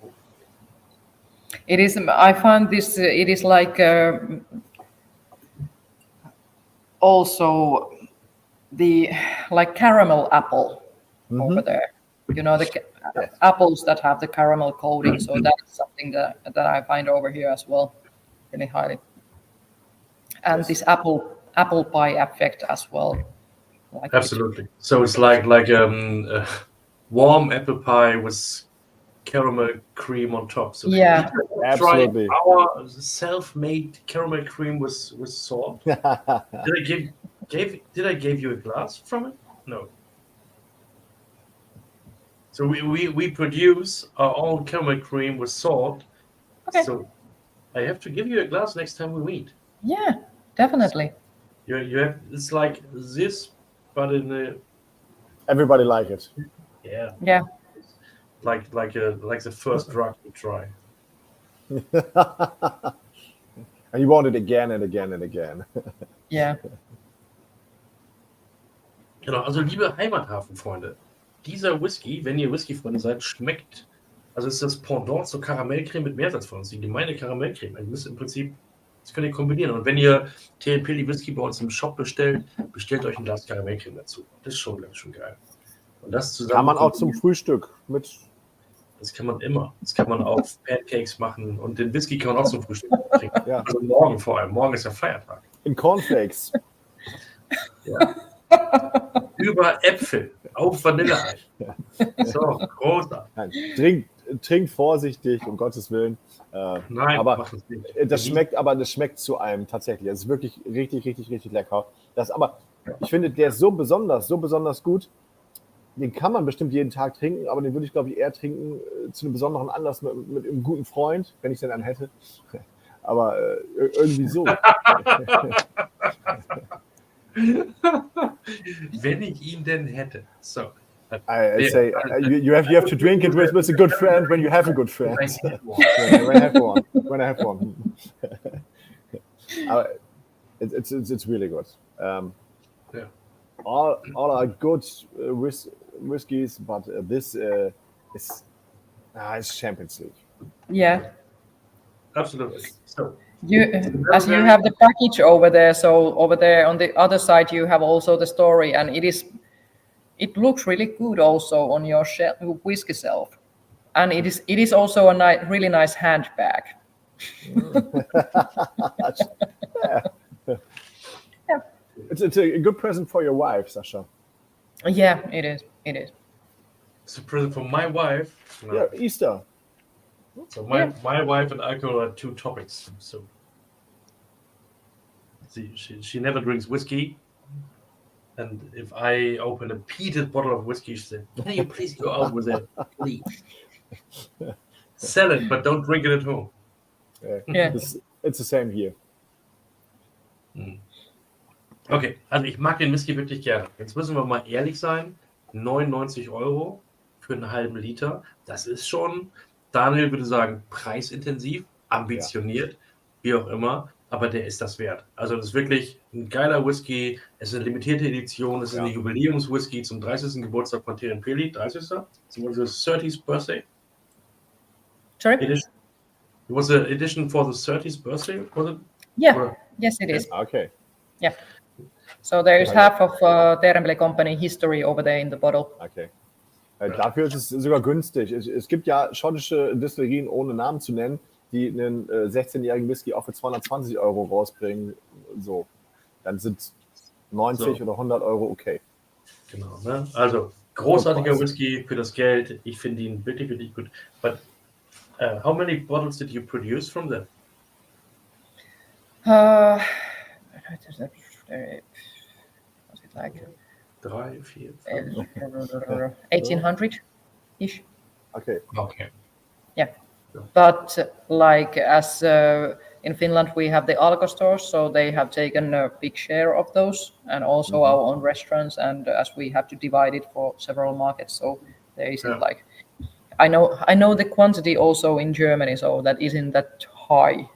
[SPEAKER 5] It is. I find this. It is like also the like caramel apple over there. You know, the apples that have the caramel coating. So that is something that I find over here as well, really highly. And this apple pie effect as well. Like
[SPEAKER 1] Absolutely. So it's like warm apple pie with caramel cream on top. So
[SPEAKER 5] yeah,
[SPEAKER 3] absolutely.
[SPEAKER 1] Try our self-made caramel cream with salt. Did I give you a glass from it? No. So we produce our own caramel cream with salt.
[SPEAKER 5] Okay.
[SPEAKER 1] So I have to give you a glass next time we meet.
[SPEAKER 5] Yeah, definitely.
[SPEAKER 1] You have, it's like this, but in a
[SPEAKER 3] Everybody like it.
[SPEAKER 1] yeah. Like the first drug you try.
[SPEAKER 3] And you want it again and again and again.
[SPEAKER 5] Yeah.
[SPEAKER 1] Genau, also liebe Heimathafen-Freunde, dieser Whisky, wenn ihr Whisky-Freunde seid, schmeckt, also ist das Pendant zur Karamellcreme mit Meeressalz von uns, die gemeine Karamellcreme. Ihr müsst im Prinzip, das könnt ihr kombinieren. Und wenn ihr Teerenpeli Whisky bei uns im Shop bestellt euch ein Glas Karamellcreme dazu. Das ist schon ganz schön geil. Und das zusammen
[SPEAKER 3] Kann man auch zum Frühstück mit.
[SPEAKER 1] Das kann man immer. Das kann man auf Pancakes machen und den Whisky kann man auch zum Frühstück trinken.
[SPEAKER 3] Ja.
[SPEAKER 1] Also morgen vor allem. Morgen ist ja Feiertag.
[SPEAKER 3] In Cornflakes.
[SPEAKER 1] Ja. Über Äpfel, auf Vanilleeis. So, großartig.
[SPEAKER 3] Nein, trinkt vorsichtig, um Gottes Willen.
[SPEAKER 1] Nein,
[SPEAKER 3] aber
[SPEAKER 1] mach das nicht.
[SPEAKER 3] das schmeckt zu einem tatsächlich. Es ist wirklich richtig, richtig, richtig lecker. Ich finde, der ist so besonders gut. Den kann man bestimmt jeden Tag trinken, aber den würde ich, glaube ich, eher trinken zu einem besonderen Anlass mit einem guten Freund, wenn ich den dann hätte. Aber irgendwie so.
[SPEAKER 1] Wenn ich ihn denn hätte. So.
[SPEAKER 3] I say you have to drink it with a good friend when you have a good friend. When I have one. It's really good.
[SPEAKER 1] Yeah.
[SPEAKER 3] All are good whiskies, but this is Champions League.
[SPEAKER 5] Yeah.
[SPEAKER 1] Absolutely. So.
[SPEAKER 5] You have the package over there, so over there on the other side you have also the story, and it is it looks really good also on your whiskey shelf, and it is also a really nice handbag.
[SPEAKER 3] It's a good present for your wife, Sasha.
[SPEAKER 5] Yeah, it is. It is.
[SPEAKER 1] It's a present for my wife. No.
[SPEAKER 3] Yeah, Easter.
[SPEAKER 1] So my wife and alcohol are two topics. So she never drinks whiskey. And if I open a peated bottle of whiskey, she said, "Can you please go out with it, please? Sell it, but don't drink it at home."
[SPEAKER 5] Yeah.
[SPEAKER 3] It's the same here.
[SPEAKER 1] Okay, also ich mag den Whisky wirklich gerne. Jetzt müssen wir mal ehrlich sein, 99 € für einen halben Liter, das ist schon, Daniel würde sagen, preisintensiv, ambitioniert, wie auch immer, aber der ist das wert. Also das ist wirklich ein geiler Whisky, es ist eine limitierte Edition, es ist eine Jubiläumswhisky zum 30. Geburtstag von Teerenpeli, 30. So was the 30th birthday?
[SPEAKER 5] Sorry?
[SPEAKER 1] Edition. It was an edition for the 30th birthday, was it?
[SPEAKER 5] Yeah.
[SPEAKER 1] Or?
[SPEAKER 5] Yes, it is.
[SPEAKER 3] Okay.
[SPEAKER 5] Yeah. So there is half of Teerenpeli Company history over there in the bottle.
[SPEAKER 3] Okay. Dafür ist es sogar günstig. Es gibt ja schottische Distillerien, ohne Namen zu nennen, die einen 16-jährigen Whisky auch für 220 € rausbringen. So, dann sind 90 oder 100 € okay.
[SPEAKER 1] Genau, ne? Also großartiger Whisky für das Geld. Ich finde ihn wirklich, wirklich gut. But how many bottles did you produce from them?
[SPEAKER 5] Was it like?
[SPEAKER 1] 3, 4,
[SPEAKER 5] 1800-ish.
[SPEAKER 3] Okay.
[SPEAKER 5] Yeah. But like as in Finland we have the Alko stores, so they have taken a big share of those, and also our own restaurants, and as we have to divide it for several markets, so there isn't like I know the quantity also in Germany, so that isn't that high.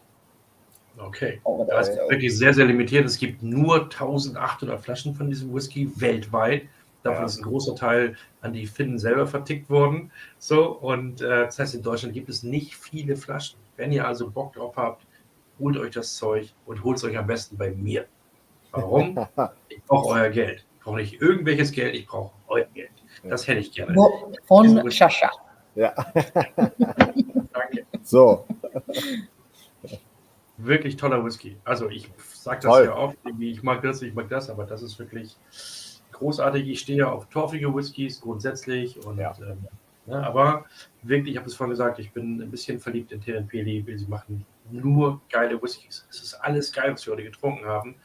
[SPEAKER 1] Okay, das ist wirklich sehr, sehr limitiert. Es gibt nur 1800 Flaschen von diesem Whisky weltweit. Davon ist ein großer Teil an die Finnen selber vertickt worden. So, und das heißt, in Deutschland gibt es nicht viele Flaschen. Wenn ihr also Bock drauf habt, holt euch das Zeug und holt es euch am besten bei mir. Warum? Ich brauche euer Geld. Ich brauche nicht irgendwelches Geld, ich brauche euer Geld. Das hätte ich gerne.
[SPEAKER 5] Von Sascha.
[SPEAKER 3] Ja.
[SPEAKER 1] Danke.
[SPEAKER 3] So.
[SPEAKER 1] Wirklich toller Whisky. Also ich sage das ja oft, ich mag das, aber das ist wirklich großartig. Ich stehe ja auf torfige Whiskys grundsätzlich und aber wirklich, ich habe es vorhin gesagt, ich bin ein bisschen verliebt in Teerenpeli. Sie machen nur geile Whiskys. Es ist alles geil, was wir heute getrunken haben.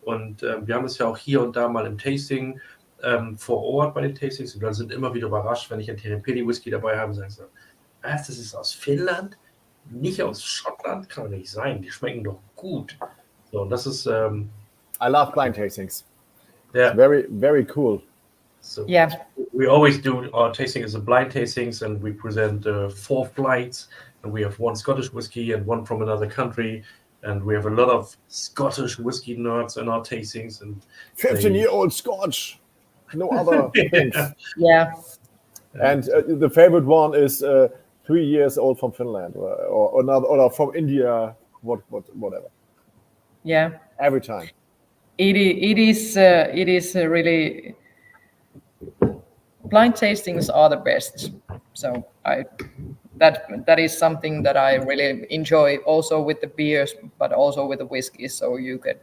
[SPEAKER 1] Und wir haben es ja auch hier und da mal im Tasting vor Ort bei den Tastings und dann sind immer wieder überrascht, wenn ich einen Teerenpeli Whisky dabei habe, sagen sie, was, das ist aus Finnland? Nicht aus Schottland? Kann doch nicht sein. Die schmecken doch gut. So, und das ist
[SPEAKER 3] I love blind tastings.
[SPEAKER 1] Yeah.
[SPEAKER 3] It's very, very cool.
[SPEAKER 1] So we always do our tasting as a blind tastings, and we present 4 flights, and we have 1 Scottish whiskey and 1 from another country, and we have a lot of Scottish whiskey nerds in our tastings. And
[SPEAKER 3] 15-year-old Scotch, no other things.
[SPEAKER 5] Yeah.
[SPEAKER 3] And the favorite one is 3 years old from Finland, or from India, whatever.
[SPEAKER 5] Yeah.
[SPEAKER 3] Every time.
[SPEAKER 5] It is really blind tastings are the best. So that is something that I really enjoy also with the beers, but also with the whiskey. So you can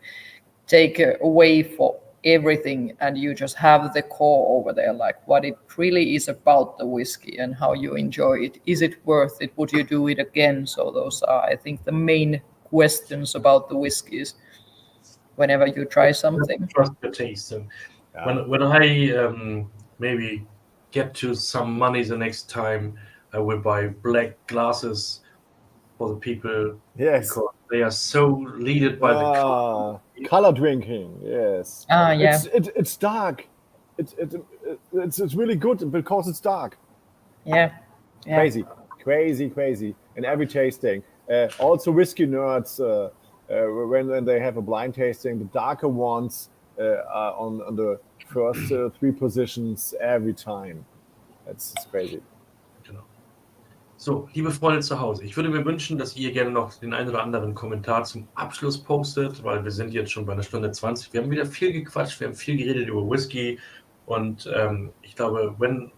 [SPEAKER 5] take away for everything and you just have the core over there, like what it really is about the whiskey and how you enjoy it. Is it worth it? Would you do it again? So those are, I think, the main questions about the whiskeys whenever you try something.
[SPEAKER 1] Trust the taste. And when I maybe get to some money the next time, I will buy black glasses for the people.
[SPEAKER 3] Yes.
[SPEAKER 1] Because they are so leaded by the
[SPEAKER 3] color drinking. Yes.
[SPEAKER 5] Yeah.
[SPEAKER 3] It's dark. It's really good because it's dark.
[SPEAKER 5] Yeah.
[SPEAKER 3] Crazy. In every tasting. Also whiskey nerds, when they have a blind tasting, the darker ones are on the first 3 positions every time. It's crazy.
[SPEAKER 1] Genau. So, liebe Freunde zu Hause, ich würde mir wünschen, dass ihr gerne noch den einen oder anderen Kommentar zum Abschluss postet, weil wir sind jetzt schon bei 1 Stunde 20. Wir haben wieder viel gequatscht, wir haben viel geredet über Whisky Und ich glaube, wenn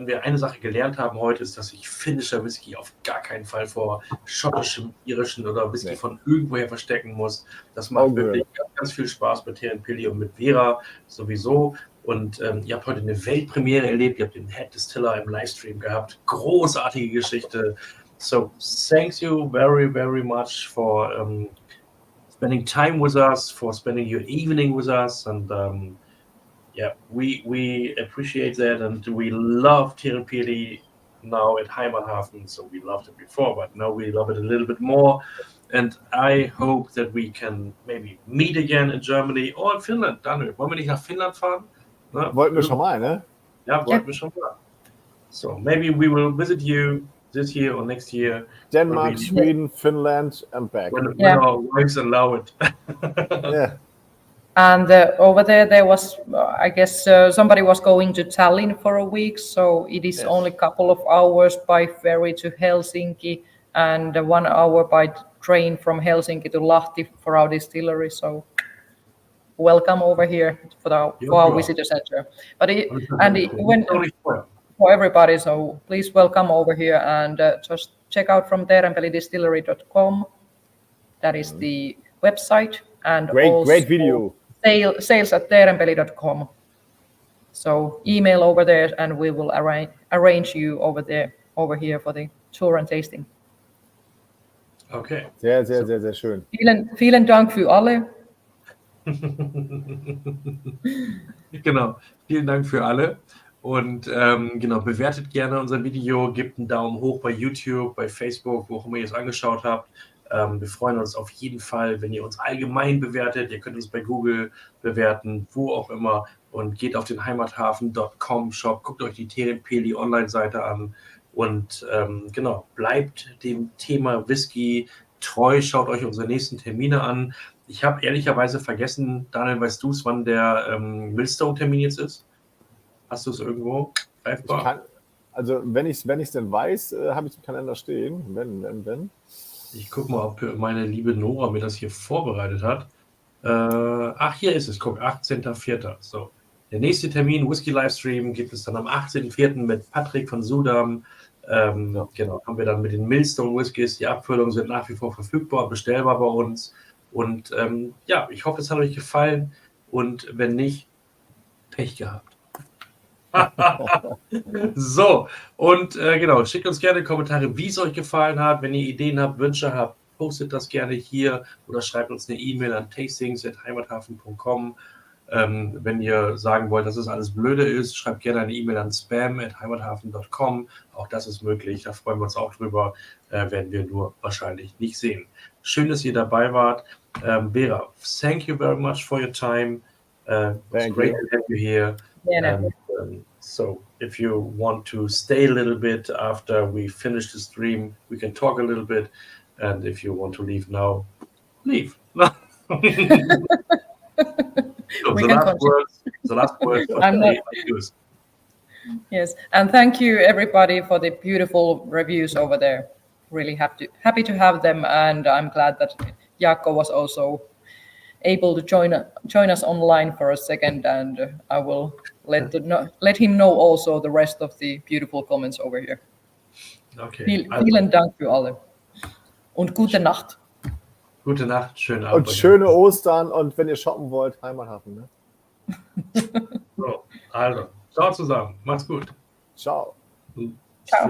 [SPEAKER 1] wir eine Sache gelernt haben heute, ist, dass sich finnischer Whisky auf gar keinen Fall vor schottischem, irischen oder Whisky von irgendwoher verstecken muss. Das macht wirklich ganz viel Spaß mit Teerenpeli und mit Veera sowieso. Und ihr habt heute eine Weltpremiere erlebt, ihr habt den Head Distiller im Livestream gehabt. Großartige Geschichte. So, thank you very, very much for spending time with us, for spending your evening with us. And yeah, we appreciate that, and we love Teerenpeli now at Heimathaven. So we loved it before, but now we love it a little bit more. And I hope that we can maybe meet again in Germany or in Finnland. Daniel, wollen wir nicht nach Finnland fahren? Ne?
[SPEAKER 3] Wollten wir schon mal, ne?
[SPEAKER 1] Ja, wollten wir schon mal. So maybe we will visit you this year or next year.
[SPEAKER 3] Denmark, Sweden, Finland, and back.
[SPEAKER 1] When our wives allow it.
[SPEAKER 3] Yeah.
[SPEAKER 5] And over there was, I guess, somebody was going to Tallinn for a week, so it is only a couple of hours by ferry to Helsinki and 1 hour by train from Helsinki to Lahti for our distillery. So welcome over here for our visitor center. But for everybody, so please welcome over here and just check out from teerenpelidistillery.com. That is the website, and
[SPEAKER 3] great video.
[SPEAKER 5] Sales at teerenpeli.com. So email over there, and we will arrange you over here for the tour and tasting.
[SPEAKER 1] Okay.
[SPEAKER 3] Sehr schön.
[SPEAKER 5] Vielen Dank für alle.
[SPEAKER 1] Genau. Vielen Dank für alle. Und genau, bewertet gerne unser Video, gebt einen Daumen hoch bei YouTube, bei Facebook, wo auch immer ihr es angeschaut habt. Wir freuen uns auf jeden Fall, wenn ihr uns allgemein bewertet. Ihr könnt uns bei Google bewerten, wo auch immer. Und geht auf den heimathaven.com Shop, guckt euch die Teerenpeli Online-Seite an. Und genau, bleibt dem Thema Whisky treu. Schaut euch unsere nächsten Termine an. Ich habe ehrlicherweise vergessen, Daniel, weißt du es, wann der Millstone-Termin jetzt ist? Hast du es irgendwo greifbar?
[SPEAKER 3] Also wenn ich es denn weiß, habe ich es im Kalender stehen. Wenn.
[SPEAKER 1] Ich gucke mal, ob meine liebe Nora mir das hier vorbereitet hat. Hier ist es. Guck, 18.04. So, der nächste Termin, Whisky-Livestream, gibt es dann am 18.04. mit Patrick von Sudam. Genau, haben wir dann mit den Millstone Whiskys. Die Abfüllungen sind nach wie vor verfügbar und bestellbar bei uns. Und ja, ich hoffe, es hat euch gefallen. Und wenn nicht, Pech gehabt. So, und genau, schickt uns gerne Kommentare, wie es euch gefallen hat. Wenn ihr Ideen habt, Wünsche habt, postet das gerne hier oder schreibt uns eine E-Mail an tastings@heimathaven.com. Wenn ihr sagen wollt, dass es alles blöde ist, schreibt gerne eine E-Mail an spam@heimathaven.com. Auch das ist möglich, da freuen wir uns auch drüber, werden wir nur wahrscheinlich nicht sehen. Schön, dass ihr dabei wart. Veera, thank you very much for your time. It's great to have you here. So if you want to stay a little bit after we finish the stream, we can talk a little bit. And if you want to leave now, leave. The last words.
[SPEAKER 5] Yes, and thank you everybody for the beautiful reviews over there. Really happy to have them, and I'm glad that Jaakko was also able to join us online for a second, and I will let him know also the rest of the beautiful comments over here.
[SPEAKER 1] Okay.
[SPEAKER 5] Vielen Dank für alle und gute Nacht.
[SPEAKER 1] Gute Nacht, schönen Abend.
[SPEAKER 3] Und schöne Ostern, und wenn ihr shoppen wollt, Heimathaven. Ne?
[SPEAKER 1] So, also, ciao zusammen, macht's gut.
[SPEAKER 3] Ciao.
[SPEAKER 5] Ciao.